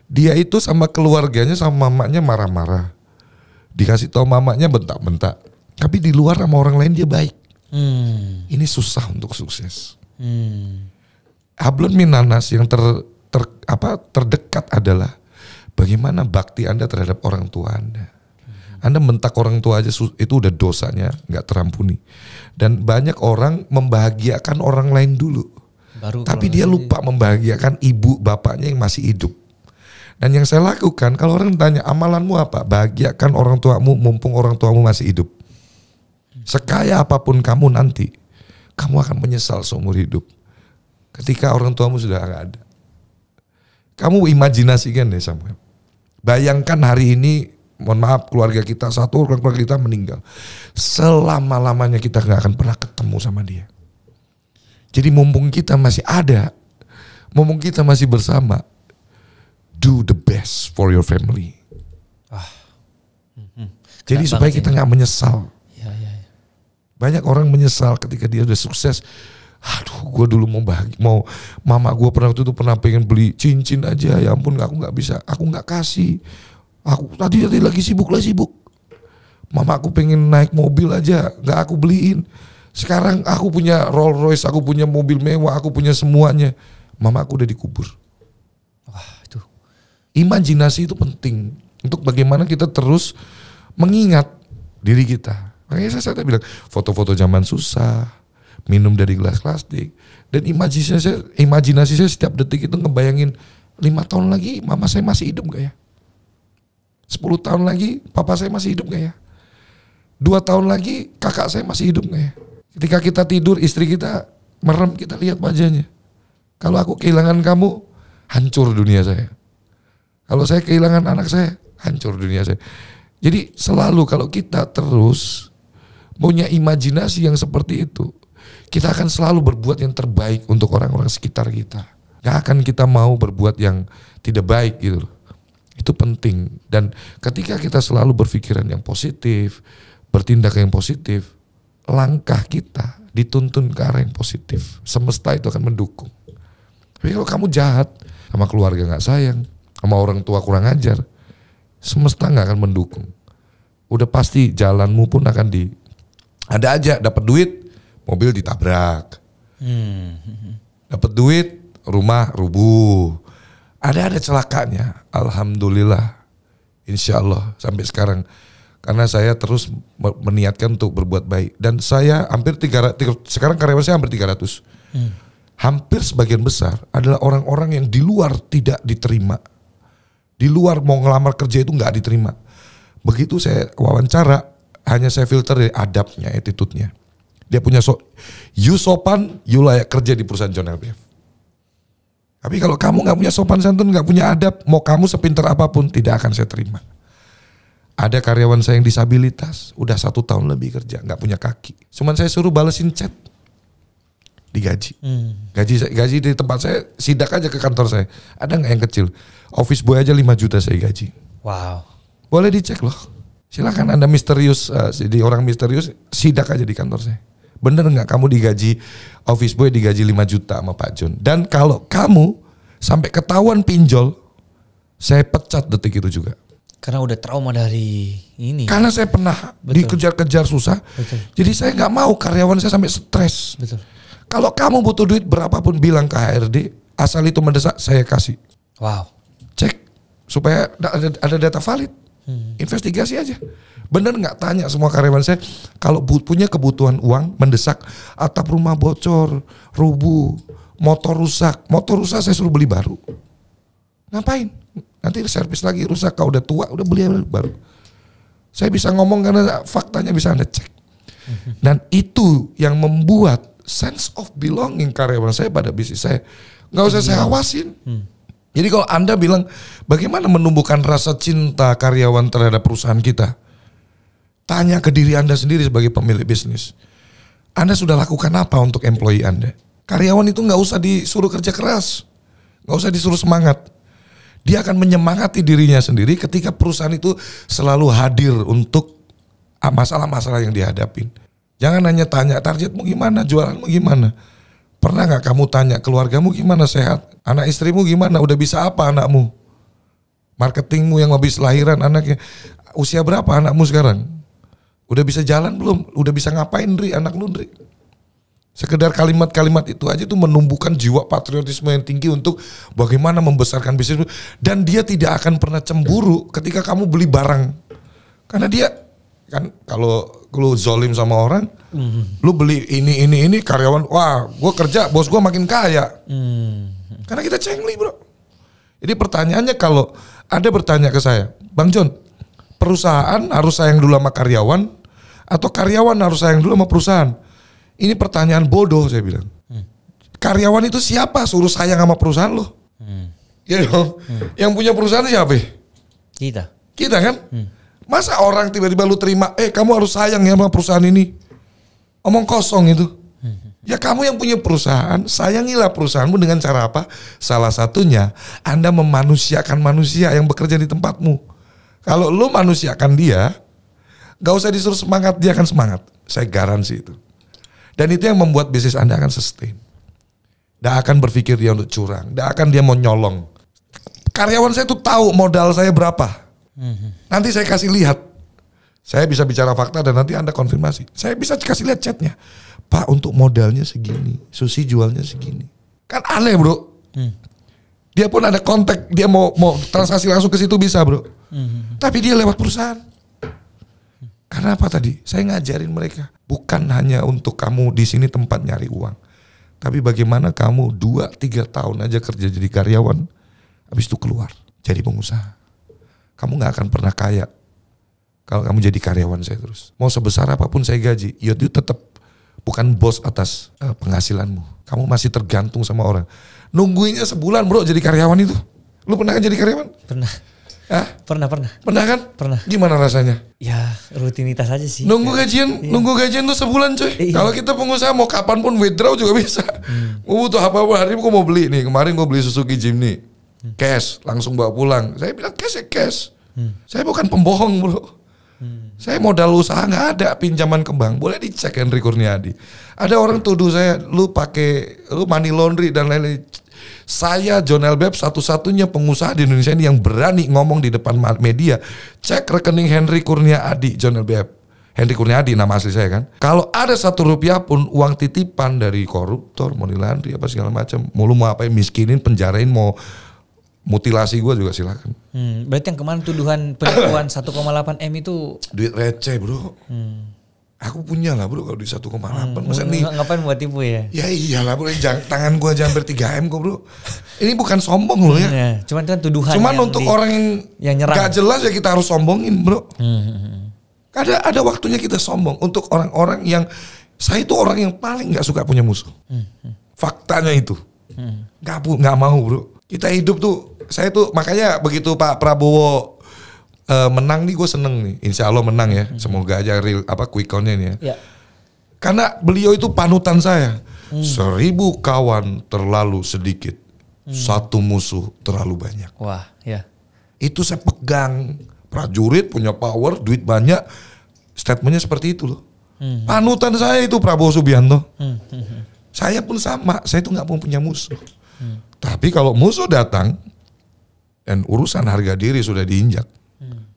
Dia itu sama keluarganya sama mamanya marah-marah, dikasih tahu mamanya bentak-bentak, tapi di luar sama orang lain dia baik. Ini susah untuk sukses. Hablun minanas yang terdekat adalah bagaimana bakti Anda terhadap orang tua Anda. Anda mentak orang tua aja itu udah dosanya nggak terampuni. Dan banyak orang membahagiakan orang lain dulu, tapi dia lupa membahagiakan ibu bapaknya yang masih hidup. Dan yang saya lakukan, kalau orang tanya amalanmu apa, bahagiakan orang tuamu mumpung orang tuamu masih hidup. Sekaya apapun kamu nanti, kamu akan menyesal seumur hidup ketika orang tuamu sudah nggak ada. Kamu imajinasikan deh Samuel, bayangkan hari ini, mohon maaf, keluarga kita, satu orang keluarga kita meninggal, selama-lamanya kita nggak akan pernah ketemu sama dia. Jadi mumpung kita masih ada, mumpung kita masih bersama, do the best for your family. Jadi supaya kita nggak menyesal. Banyak orang menyesal ketika dia udah sukses. Aduh, gue dulu mau mama gue pernah pengen beli cincin aja, ya ampun, aku nggak bisa, aku nggak kasih. Aku tadi lagi sibuk. Mama aku pengen naik mobil aja, nggak aku beliin. Sekarang aku punya Rolls Royce, aku punya mobil mewah, aku punya semuanya. Mama aku udah dikubur.
Wah, itu.
Imajinasi itu penting untuk bagaimana kita terus mengingat diri kita. Makanya saya bilang foto-foto zaman susah, minum dari gelas plastik, dan imajinasi saya setiap detik itu ngebayangin 5 tahun lagi mama saya masih hidup gak ya? 10 tahun lagi papa saya masih hidup gak ya? 2 tahun lagi kakak saya masih hidup gak ya? Ketika kita tidur, istri kita merem, kita lihat wajahnya. Kalau aku kehilangan kamu, hancur dunia saya. Kalau saya kehilangan anak saya, hancur dunia saya. Jadi selalu kalau kita terus punya imajinasi yang seperti itu, kita akan selalu berbuat yang terbaik untuk orang-orang sekitar kita. Gak akan kita mau berbuat yang tidak baik gitu loh. Itu penting. Dan ketika kita selalu berpikiran yang positif, bertindak yang positif, langkah kita dituntun ke arah yang positif. Semesta itu akan mendukung. Tapi kalau kamu jahat, sama keluarga gak sayang, sama orang tua kurang ajar, semesta gak akan mendukung. Udah pasti jalanmu pun akan ada aja dapat duit, mobil ditabrak. Dapat duit, rumah rubuh. Ada celakanya. Alhamdulillah. Insya Allah sampai sekarang. Karena saya terus meniatkan untuk berbuat baik. Dan saya hampir 300, sekarang karyawan saya hampir 300. Hampir sebagian besar adalah orang-orang yang di luar tidak diterima. Di luar mau ngelamar kerja itu gak diterima. Begitu saya wawancara, hanya saya filter dari adabnya, attitude-nya. Dia punya you sopan, you layak kerja di perusahaan John LBF. Tapi kalau kamu gak punya sopan santun, gak punya adab, mau kamu sepintar apapun, tidak akan saya terima. Ada karyawan saya yang disabilitas, udah 1 tahun lebih kerja, gak punya kaki. Cuman saya suruh balesin chat, digaji. Gaji di tempat saya, sidak aja ke kantor saya. Ada gak yang kecil? Office boy aja 5 juta saya gaji.
Wow.
Boleh dicek loh. Silakan Anda misterius, jadi orang misterius, sidak aja di kantor saya. Bener nggak kamu digaji, office boy digaji 5 juta sama Pak John? Dan kalau kamu sampai ketahuan pinjol, saya pecat detik itu juga.
Karena udah trauma dari ini.
Karena saya pernah dikejar-kejar susah. Betul. Jadi saya nggak mau karyawan saya sampai stres. Betul. Kalau kamu butuh duit berapapun bilang ke HRD, asal itu mendesak saya kasih.
Wow.
Cek supaya ada data valid. Investigasi aja. Bener nggak tanya semua karyawan saya kalau punya kebutuhan uang mendesak, atap rumah bocor, rubuh, motor rusak saya suruh beli baru. Ngapain? Nanti servis lagi rusak, kalau udah tua udah beli baru. Saya bisa ngomong karena faktanya bisa Anda cek. Dan itu yang membuat sense of belonging karyawan saya pada bisnis saya. Nggak usah saya awasin. Jadi kalau Anda bilang bagaimana menumbuhkan rasa cinta karyawan terhadap perusahaan kita, tanya ke diri Anda sendiri sebagai pemilik bisnis. Anda sudah lakukan apa untuk employee Anda? Karyawan itu nggak usah disuruh kerja keras, nggak usah disuruh semangat. Dia akan menyemangati dirinya sendiri ketika perusahaan itu selalu hadir untuk masalah-masalah yang dihadapin. Jangan hanya tanya targetmu gimana, jualanmu gimana. Pernah gak kamu tanya keluargamu gimana, sehat? Anak istrimu gimana? Udah bisa apa anakmu? Marketingmu yang habis lahiran anaknya. Usia berapa anakmu sekarang? Udah bisa jalan belum? Udah bisa ngapain Dri, anak lu Dri? Sekedar kalimat-kalimat itu aja tuh menumbuhkan jiwa patriotisme yang tinggi untuk bagaimana membesarkan bisnis. Dan dia tidak akan pernah cemburu ketika kamu beli barang. Karena dia kan kalau lu zolim sama orang, lu beli ini karyawan, wah gue kerja bos gue makin kaya. Karena kita cengli bro. Jadi pertanyaannya kalau ada bertanya ke saya, Bang John, perusahaan harus sayang dulu sama karyawan atau karyawan harus sayang dulu sama perusahaan? Ini pertanyaan bodoh saya bilang. Karyawan itu siapa suruh sayang sama perusahaan lo? Ya dong. Yang punya perusahaan siapa? Kita kan? Masa orang tiba-tiba lu terima, kamu harus sayang ya sama perusahaan ini. Omong kosong itu. Ya kamu yang punya perusahaan, sayangilah perusahaanmu dengan cara apa? Salah satunya, Anda memanusiakan manusia yang bekerja di tempatmu. Kalau lu manusiakan dia, gak usah disuruh semangat, dia akan semangat. Saya garansi itu. Dan itu yang membuat bisnis Anda akan sustain. Gak akan berpikir dia untuk curang, gak akan dia mau nyolong. Karyawan saya tuh tahu modal saya berapa. Nanti saya kasih lihat. Saya bisa bicara fakta dan nanti Anda konfirmasi. Saya bisa kasih lihat chatnya. Pak, untuk modalnya segini, Susi jualnya segini. Kan aneh bro. Dia pun ada kontak, dia mau transaksi langsung ke situ bisa bro. Tapi dia lewat perusahaan. Karena apa tadi? Saya ngajarin mereka. Bukan hanya untuk kamu di sini tempat nyari uang. Tapi bagaimana kamu 2-3 tahun aja kerja jadi karyawan. Habis itu keluar jadi pengusaha. Kamu gak akan pernah kaya kalau kamu jadi karyawan saya terus. Mau sebesar apapun saya gaji, ya itu tetap bukan bos atas penghasilanmu. Kamu masih tergantung sama orang. Nungguinnya sebulan bro jadi karyawan itu. Lu pernah kan jadi karyawan?
Pernah.
Hah?
Pernah.
Pernah kan?
Pernah.
Gimana rasanya?
Ya rutinitas aja sih.
Nunggu gajian tuh sebulan coy. Iya. Kalau kita pengusaha mau kapanpun withdraw juga bisa. Mau butuh apa-apa hari ini gue mau beli nih. Kemarin gue beli Suzuki Jimny. Cash, langsung bawa pulang. Saya bilang cash ya cash. Saya bukan pembohong bro. Saya modal usaha nggak ada, pinjaman ke bank. Boleh dicek Henry Kurniadi. Ada orang tuduh saya, lu money laundry dan lain-lain. Saya John L. Babb satu-satunya pengusaha di Indonesia ini yang berani ngomong di depan media. Cek rekening Henry Kurniadi, John L. Babb. Henry Kurniadi nama asli saya kan. Kalau ada 1 rupiah pun uang titipan dari koruptor, money laundry apa segala macam, mau apain, miskinin, penjarain, mau mutilasi gue juga silakan.
Berarti yang kemarin tuduhan penipuan 1,8 M itu
duit receh bro. Aku punya lah bro kalau di 1,8. Masa nih
ngapain buat tipu ya?
Ya iyalah bro, tangan gue aja hampir 3 M kok bro. Ini bukan sombong loh ya.
Cuman kan tuduhan.
Cuman untuk orang yang gak jelas ya kita harus sombongin bro. Ada waktunya kita sombong untuk orang-orang yang, saya itu orang yang paling gak suka punya musuh. Faktanya itu. Gak mau bro. Kita hidup tuh, saya tuh makanya begitu Pak Prabowo menang nih gue seneng nih. Insya Allah menang ya. Semoga aja real quick count-nya nih ya. Karena beliau itu panutan saya. 1000 kawan terlalu sedikit. 1 musuh terlalu banyak.
Wah ya.
Itu saya pegang. Prajurit punya power, duit banyak. Statementnya seperti itu loh. Panutan saya itu Prabowo Subianto. Saya pun sama. Saya itu gak mau punya musuh. Tapi kalau musuh datang dan urusan harga diri sudah diinjak.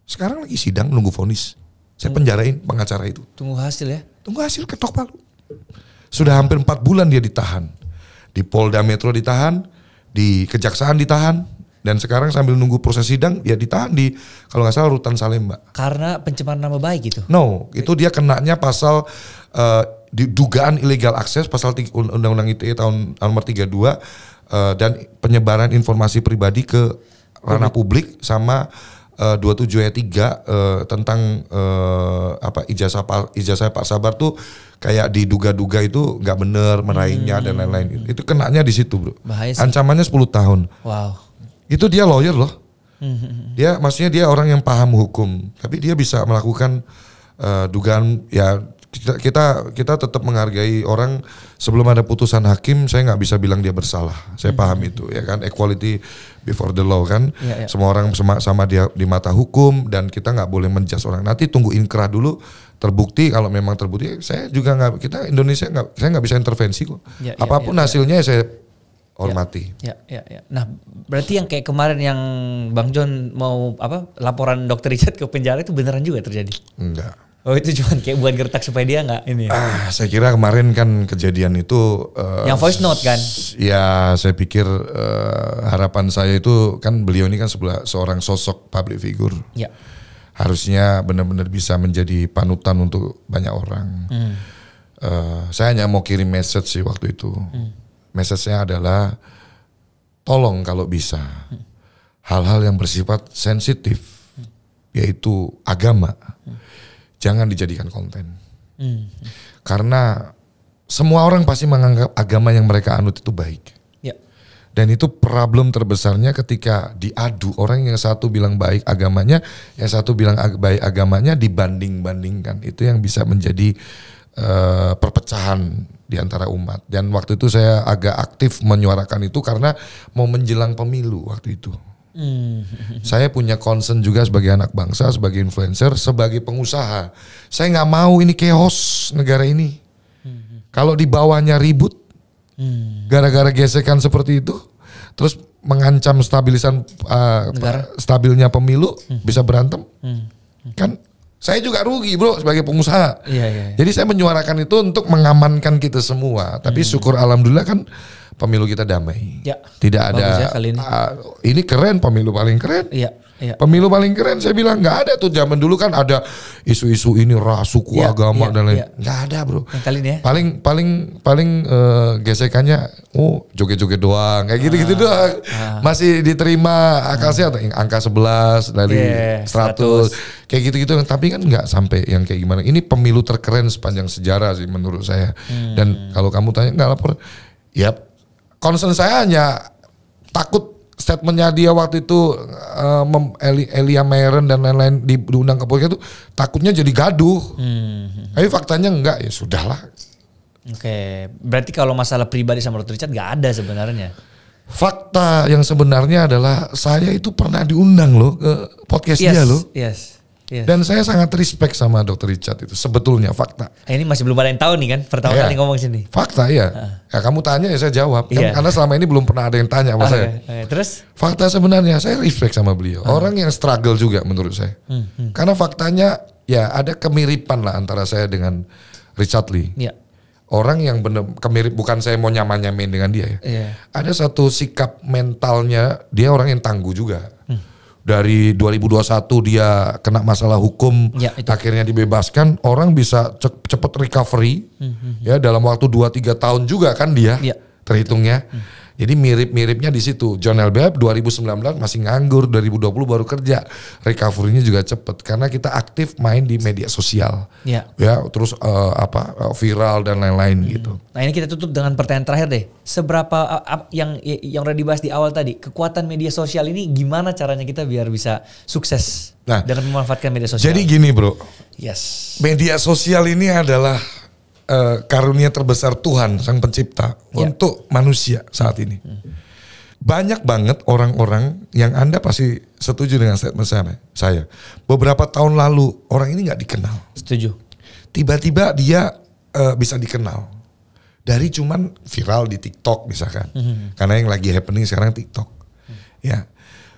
Sekarang lagi sidang nunggu vonis. Saya penjarain pengacara itu.
Tunggu hasil ya?
Tunggu hasil, ketok palu. Sudah hampir 4 bulan dia ditahan. Di Polda Metro ditahan, di Kejaksaan ditahan, dan sekarang sambil nunggu proses sidang dia ditahan di kalau nggak salah Rutan Salemba.
Karena pencemaran nama baik gitu?
No, itu dia kenanya pasal dugaan illegal akses, pasal Undang-Undang ITE tahun nomor 32 dan penyebaran informasi pribadi ke ranah publik sama 27 ayat 3 tentang ijazah Pak Sabar tuh kayak diduga-duga itu nggak bener meraihnya dan lain-lain. Itu kenanya di situ bro.
Bahaya sih.
Ancamannya 10 tahun.
Wow.
Itu dia lawyer loh. Dia maksudnya dia orang yang paham hukum, tapi dia bisa melakukan dugaan ya. Kita tetap menghargai orang sebelum ada putusan hakim. Saya nggak bisa bilang dia bersalah. Saya paham itu ya kan, equality before the law kan. Ya. Semua orang sama dia di mata hukum dan kita nggak boleh menjudge orang. Nanti tunggu inkrah dulu, terbukti. Kalau memang terbukti, saya juga nggak. Kita Indonesia saya nggak bisa intervensi kok. Apapun hasilnya saya hormati.
Ya. Nah, berarti yang kayak kemarin yang Bang John mau laporan Dr. Richard ke penjara itu beneran juga terjadi?
Enggak.
Oh itu cuma kayak buat gertak supaya dia nggak ini.
Saya kira kemarin kan kejadian itu.
Yang voice note kan?
Ya saya pikir harapan saya itu kan beliau ini kan seorang sosok public figure. Ya. Harusnya benar-benar bisa menjadi panutan untuk banyak orang. Saya hanya mau kirim message sih waktu itu. Message-nya adalah tolong kalau bisa hal-hal yang bersifat sensitif yaitu agama jangan dijadikan konten. Karena semua orang pasti menganggap agama yang mereka anut itu baik. Ya. Dan itu problem terbesarnya ketika diadu, orang yang satu bilang baik agamanya, yang satu bilang baik agamanya dibanding-bandingkan. Itu yang bisa menjadi perpecahan di antara umat. Dan waktu itu saya agak aktif menyuarakan itu karena mau menjelang pemilu waktu itu. Saya punya concern juga sebagai anak bangsa, sebagai influencer, sebagai pengusaha. Saya nggak mau ini chaos negara ini. Kalau di bawahnya ribut, gara-gara gesekan seperti itu, terus mengancam stabilnya pemilu, bisa berantem, kan? Saya juga rugi bro sebagai pengusaha. Iya. Jadi saya menyuarakan itu untuk mengamankan kita semua. Tapi syukur alhamdulillah kan pemilu kita damai. Ya. Tidak ada. Ya, ini keren, pemilu paling keren. Iya. Pemilu paling keren saya bilang nggak ada tuh zaman dulu kan ada isu-isu ini ras, suku, agama dan lain. Nggak ada bro. Yang kali ini ya. Paling gesekannya joget-joget doang kayak gitu-gitu doang. Masih diterima akal sehat angka 11 dari 100 kayak gitu-gitu. Tapi kan nggak sampai yang kayak gimana. Ini pemilu terkeren sepanjang sejarah sih menurut saya. Dan kalau kamu tanya nggak lapor, ya concern saya hanya takut statementnya dia waktu itu Elia Meren dan lain-lain diundang ke polisi itu takutnya jadi gaduh. Tapi faktanya enggak, ya sudahlah.
Oke, berarti kalau masalah pribadi sama Dr. Richard nggak ada sebenarnya.
Fakta yang sebenarnya adalah saya itu pernah diundang loh ke podcast dia loh.
Yes. Yes.
Dan saya sangat respect sama Dr. Richard itu. Sebetulnya fakta.
Ini masih belum ada yang tahu nih kan. Pertama kali ngomong sini.
Fakta ya. Ya kamu tanya ya saya jawab. Kan, karena selama ini belum pernah ada yang tanya sama saya.
Terus?
Fakta sebenarnya saya respect sama beliau. Orang yang struggle juga menurut saya. Karena faktanya ya ada kemiripan lah antara saya dengan Richard Lee.
Iya.
Orang yang benar kemirip, bukan saya mau nyamain dengan dia ya.
Iya.
Ada satu sikap mentalnya, dia orang yang tangguh juga. Dari 2021 dia kena masalah hukum, akhirnya dibebaskan, orang bisa cepet recovery, ya dalam waktu 2-3 tahun juga kan dia terhitungnya. Jadi mirip-miripnya di situ. John LBF 2019 masih nganggur, 2020 baru kerja, recovery-nya juga cepet karena kita aktif main di media sosial, ya terus viral dan lain-lain gitu.
Nah ini kita tutup dengan pertanyaan terakhir deh. Seberapa yang udah dibahas di awal tadi, kekuatan media sosial ini gimana caranya kita biar bisa sukses dalam memanfaatkan media sosial?
Jadi gini bro,
yes,
media sosial ini adalah karunia terbesar Tuhan Sang Pencipta untuk manusia saat ini. Banyak banget orang-orang yang Anda pasti setuju dengan statement saya. Beberapa tahun lalu orang ini nggak dikenal.
Setuju.
Tiba-tiba dia bisa dikenal dari cuman viral di TikTok misalkan. Karena yang lagi happening sekarang TikTok. Ya.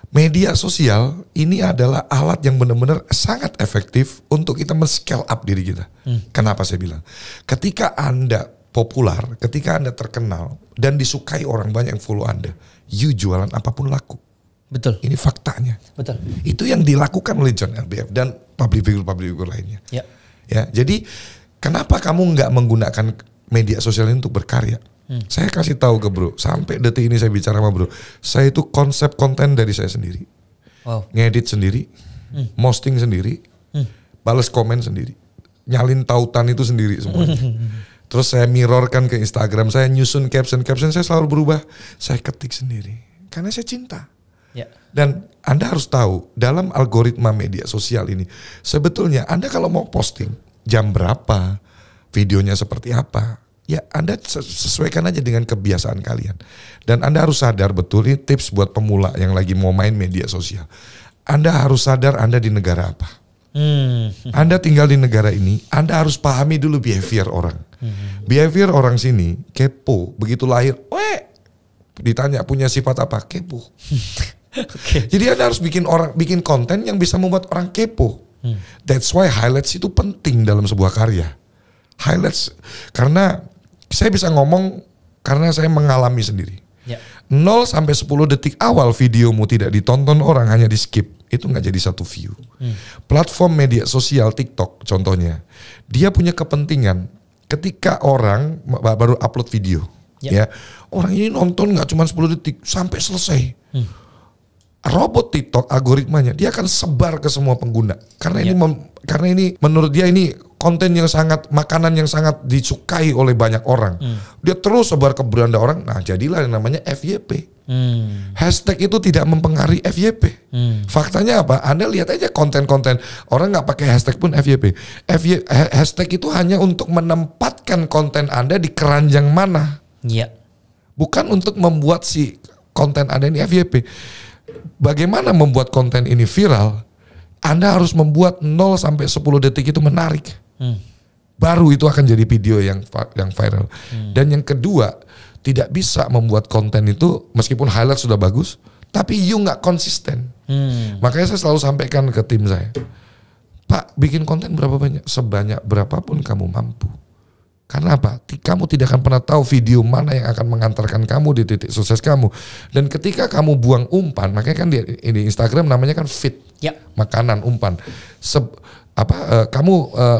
Media sosial ini adalah alat yang benar-benar sangat efektif untuk kita men-scale up diri kita. Kenapa saya bilang? Ketika Anda populer, ketika Anda terkenal dan disukai orang banyak yang follow Anda, you jualan apapun laku.
Betul.
Ini faktanya.
Betul.
Itu yang dilakukan oleh John LBF dan public figure lainnya. Ya, jadi kenapa kamu nggak menggunakan media sosial ini untuk berkarya? Saya kasih tahu ke bro, sampai detik ini saya bicara sama bro, saya itu konsep konten dari saya sendiri, ngedit sendiri, posting sendiri, balas komen sendiri, nyalin tautan itu sendiri semuanya. Terus saya mirrorkan ke Instagram, saya nyusun caption saya selalu berubah, saya ketik sendiri, karena saya cinta. Dan Anda harus tahu, dalam algoritma media sosial ini, sebetulnya Anda kalau mau posting, jam berapa, videonya seperti apa, ya Anda sesuaikan aja dengan kebiasaan kalian. Dan Anda harus sadar betul, ini tips buat pemula yang lagi mau main media sosial. Anda harus sadar Anda di negara apa. Anda tinggal di negara ini, Anda harus pahami dulu behavior orang. Behavior orang sini, kepo, begitu lahir, ditanya punya sifat apa, kepo. Jadi Anda harus bikin konten yang bisa membuat orang kepo. That's why highlights itu penting dalam sebuah karya. Highlights, karena saya bisa ngomong karena saya mengalami sendiri. 0 sampai 10 detik awal videomu tidak ditonton orang, hanya di skip, itu nggak jadi satu view. Platform media sosial TikTok contohnya, dia punya kepentingan ketika orang baru upload video, ya orang ini nonton nggak cuma 10 detik sampai selesai. Robot TikTok algoritmanya dia akan sebar ke semua pengguna karena ini menurut dia ini konten yang sangat, makanan yang sangat disukai oleh banyak orang. Dia terus sebar ke beranda orang. Nah, jadilah yang namanya FYP. Hashtag itu tidak mempengaruhi FYP. Faktanya apa? Anda lihat aja konten-konten orang nggak pakai hashtag pun FYP. Hashtag itu hanya untuk menempatkan konten Anda di keranjang mana. Bukan untuk membuat si konten Anda ini FYP. Bagaimana membuat konten ini viral? Anda harus membuat 0 sampai 10 detik itu menarik. Baru itu akan jadi video yang viral. Dan yang kedua, tidak bisa membuat konten itu meskipun highlight sudah bagus, tapi you nggak konsisten. Makanya saya selalu sampaikan ke tim saya, Pak, bikin konten berapa banyak? Sebanyak berapapun kamu mampu. Karena apa? Kamu tidak akan pernah tahu video mana yang akan mengantarkan kamu di titik sukses kamu. Dan ketika kamu buang umpan, makanya kan di Instagram namanya kan feed, makanan umpan. Kamu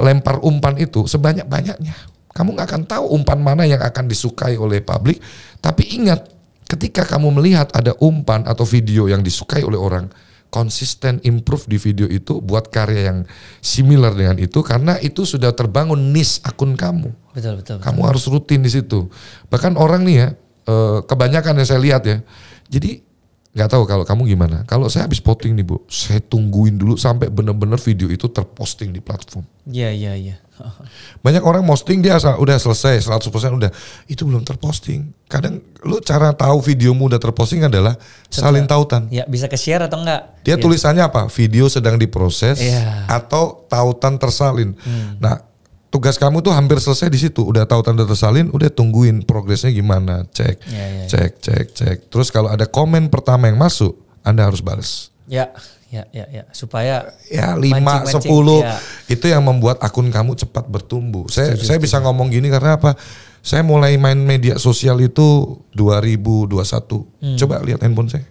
lempar umpan itu sebanyak-banyaknya. Kamu nggak akan tahu umpan mana yang akan disukai oleh publik. Tapi ingat, ketika kamu melihat ada umpan atau video yang disukai oleh orang, konsisten improve di video itu, buat karya yang similar dengan itu, karena itu sudah terbangun niche akun kamu.
Betul.
Kamu harus rutin di situ. Bahkan orang nih ya, kebanyakan yang saya lihat ya, jadi nggak tahu kalau kamu gimana. Kalau saya habis posting nih Bu, saya tungguin dulu sampai benar-benar video itu terposting di platform.
Iya.
Banyak orang posting dia asal udah selesai 100% udah, itu belum terposting. Kadang lu cara tahu videomu udah terposting adalah salin tautan.
Ya bisa ke-share atau enggak.
Dia tulisannya apa? Video sedang diproses atau tautan tersalin. Nah, tugas kamu tuh hampir selesai di situ. Udah tautan udah tersalin, udah tungguin progresnya gimana. Cek. Terus kalau ada komen pertama yang masuk, Anda harus balas.
Ya. Supaya
ya 5, 10 itu yang membuat akun kamu cepat bertumbuh. Saya bisa ngomong gini karena apa? Saya mulai main media sosial itu 2021. Coba lihat handphone saya.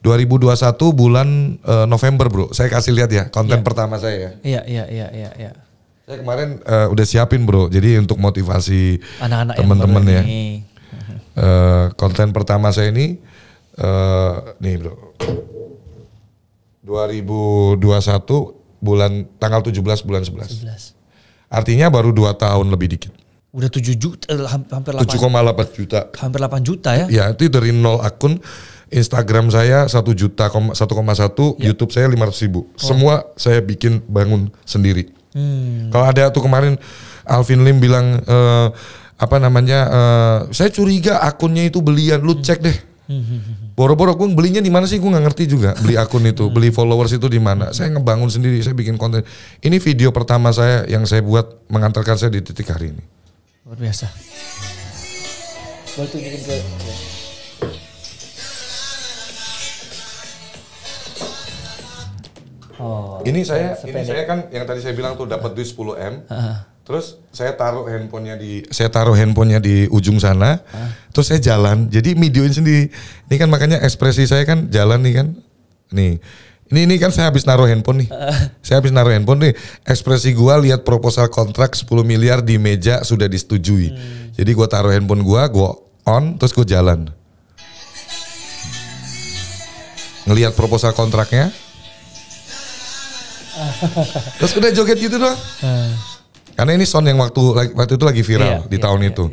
2021 bulan November, Bro. Saya kasih lihat ya konten pertama saya ya.
Iya.
Saya kemarin udah siapin, Bro. Jadi untuk motivasi
anak-anak
teman-teman ya. Konten pertama saya ini nih, Bro. 2021 bulan tanggal 17 bulan 11. Artinya baru 2 tahun lebih dikit.
Udah 7 juta, hampir
7,8 juta.
Hampir 8 juta ya?
Ya, itu dari 0 akun. Instagram saya 1 juta, 1,1, YouTube saya 500.000. Semua saya bikin bangun sendiri. Kalau ada tuh kemarin Alvin Lim bilang saya curiga akunnya itu belian, lu cek deh. Boro-boro gue belinya di mana sih, gue nggak ngerti juga beli akun itu, beli followers itu di mana. Saya ngebangun sendiri, saya bikin konten. Ini video pertama saya yang saya buat mengantarkan saya di titik hari ini.
Luar biasa. Boleh tunjukin ke.
Ini saya kan yang tadi saya bilang tuh dapat duit 10M. Terus saya taruh handphonenya di ujung sana. Terus saya jalan. Jadi videoin sendiri. Ini kan makanya ekspresi saya kan jalan nih kan. Nih. Ini kan saya habis naruh handphone nih. Saya habis naruh handphone nih. Ekspresi gua lihat proposal kontrak 10 miliar di meja sudah disetujui. Jadi gua taruh handphone gua on terus gua jalan. Ngelihat proposal kontraknya. Terus udah joget gitu doang. Karena ini sound yang waktu itu lagi viral di tahun itu.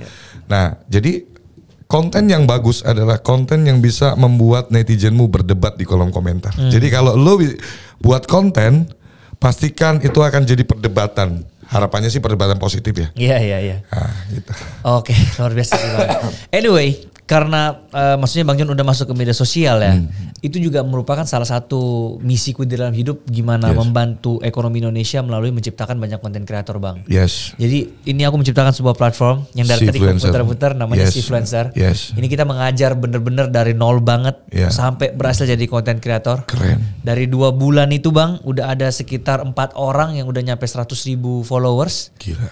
Nah, jadi konten yang bagus adalah konten yang bisa membuat netizenmu berdebat di kolom komentar. Jadi kalau lo buat konten, pastikan itu akan jadi perdebatan. Harapannya sih perdebatan positif ya.
Iya.
Nah, gitu.
Oke, luar biasa sih Bang. Anyway, karena maksudnya Bang John udah masuk ke media sosial ya, itu juga merupakan salah satu misiku di dalam hidup, gimana membantu ekonomi Indonesia melalui menciptakan banyak konten kreator, Bang. Jadi ini aku menciptakan sebuah platform yang dari tadi putar-putar namanya Sifluencer. Ini kita mengajar bener-bener dari nol banget sampai berhasil jadi konten kreator.
Keren.
Dari 2 bulan itu Bang, udah ada sekitar 4 orang yang udah nyampe 100.000 followers.
Gila.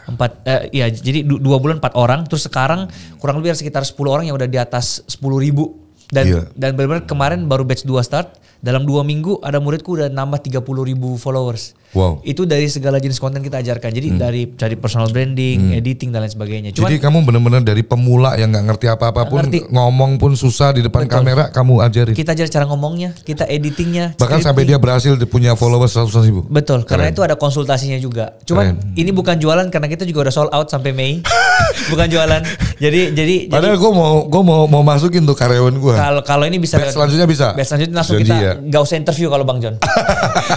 Jadi 2 bulan 4 orang, terus sekarang kurang lebih sekitar 10 orang yang udah di atas 10.000 dan benar-benar kemarin baru batch 2 start, dalam 2 minggu ada muridku udah nambah 30.000 followers.
Wow.
Itu dari segala jenis konten kita ajarkan. Jadi dari personal branding, editing dan lain sebagainya.
Jadi kamu benar-benar dari pemula yang nggak ngerti apa-apa pun, ngomong pun susah di depan kamera, kamu ajarin.
Kita ajar cara ngomongnya, kita editingnya.
Bahkan sampai dia berhasil punya followers 100.000.
Betul, karena itu ada konsultasinya juga. Cuman ini bukan jualan karena kita juga udah sold out sampai Mei. Bukan jualan. Jadi
padahal gue mau masukin tuh karyawan gue.
Kalau ini bisa.
Batch selanjutnya bisa.
Batch selanjutnya langsung kita nggak usah interview kalau Bang John.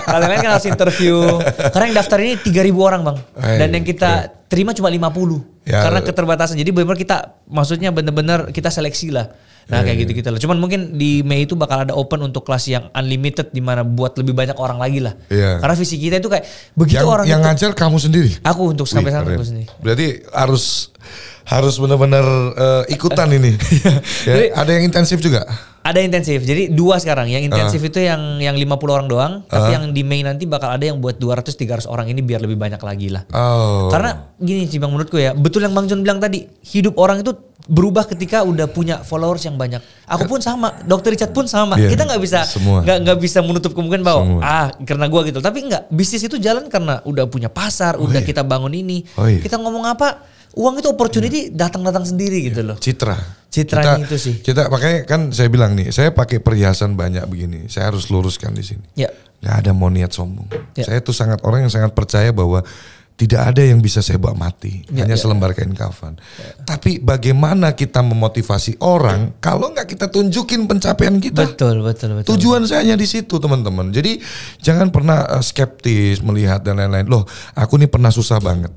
Kalian kan harus interview. Karena yang daftar ini 3.000 orang Bang. Dan yang kita terima cuma 50. Karena keterbatasan. Jadi benar-benar kita maksudnya benar-benar kita seleksi lah. Nah kayak gitu lah. Cuman mungkin di Mei itu bakal ada open untuk kelas yang unlimited, dimana buat lebih banyak orang lagi lah. Karena visi kita itu kayak begitu orang
yang ngajar kamu sendiri.
Aku untuk sampai sana aku sendiri.
Berarti harus benar-benar ikutan ini. Jadi, ada yang intensif juga.
Ada intensif. Jadi 2 sekarang. Yang intensif itu yang 50 orang doang. Tapi yang di Mei nanti bakal ada yang buat 200-300 orang ini biar lebih banyak lagi lah. Karena gini sih Bang, menurutku ya, betul yang Bang John bilang tadi. Hidup orang itu berubah ketika udah punya followers yang banyak. Aku pun sama, Dr. Richard pun sama. Kita nggak bisa menutup kemungkinan bahwa karena gua gitu. Tapi enggak, bisnis itu jalan karena udah punya pasar, udah kita bangun ini. Kita ngomong apa? Uang itu opportunity datang-datang sendiri gitu loh. Citranya itu sih.
Makanya kan saya bilang nih, saya pakai perhiasan banyak begini. Saya harus luruskan di sini. Gak ada mau niat sombong. Saya tuh orang yang sangat percaya bahwa tidak ada yang bisa saya bawa mati. Hanya selembar kain kafan. Tapi bagaimana kita memotivasi orang kalau nggak kita tunjukin pencapaian kita? Betul. Tujuan saya hanya di situ teman-teman. Jadi jangan pernah skeptis melihat dan lain-lain. Loh, aku nih pernah susah banget.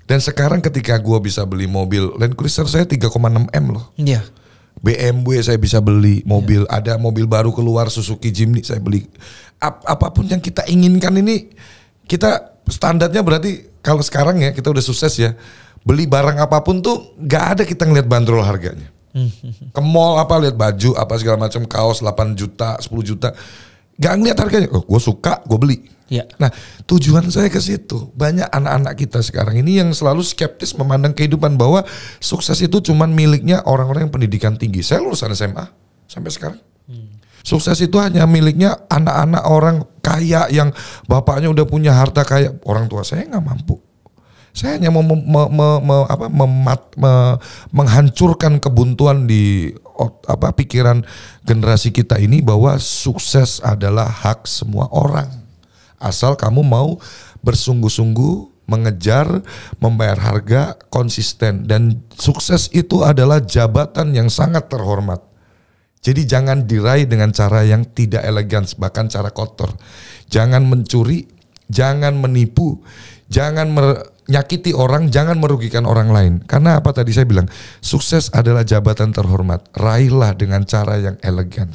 Dan sekarang ketika gue bisa beli mobil Land Cruiser saya 3,6 M loh.
Iya.
BMW saya bisa beli mobil, ada mobil baru keluar Suzuki Jimny saya beli. Apapun yang kita inginkan ini, kita standarnya berarti kalau sekarang ya kita udah sukses ya, beli barang apapun tuh nggak ada kita ngeliat bandrol harganya. Ke mall apa lihat baju apa segala macam, kaos 8 juta, 10 juta, nggak ngeliat harganya. Oh, gue suka, gue beli.
Ya.
Nah, tujuan saya ke situ. Banyak anak-anak kita sekarang ini yang selalu skeptis memandang kehidupan bahwa sukses itu cuman miliknya orang-orang yang pendidikan tinggi. Saya lulusan SMA sampai sekarang. Sukses itu hanya miliknya anak-anak orang kaya yang bapaknya udah punya harta kaya. Orang tua saya nggak mampu. Saya hanya menghancurkan kebuntuan di pikiran generasi kita ini bahwa sukses adalah hak semua orang. Asal kamu mau bersungguh-sungguh mengejar, membayar harga, konsisten. Dan sukses itu adalah jabatan yang sangat terhormat. Jadi jangan diraih dengan cara yang tidak elegan, bahkan cara kotor. Jangan mencuri, jangan menipu, jangan menyakiti orang, jangan merugikan orang lain. Karena apa tadi saya bilang, sukses adalah jabatan terhormat. Raihlah dengan cara yang elegan.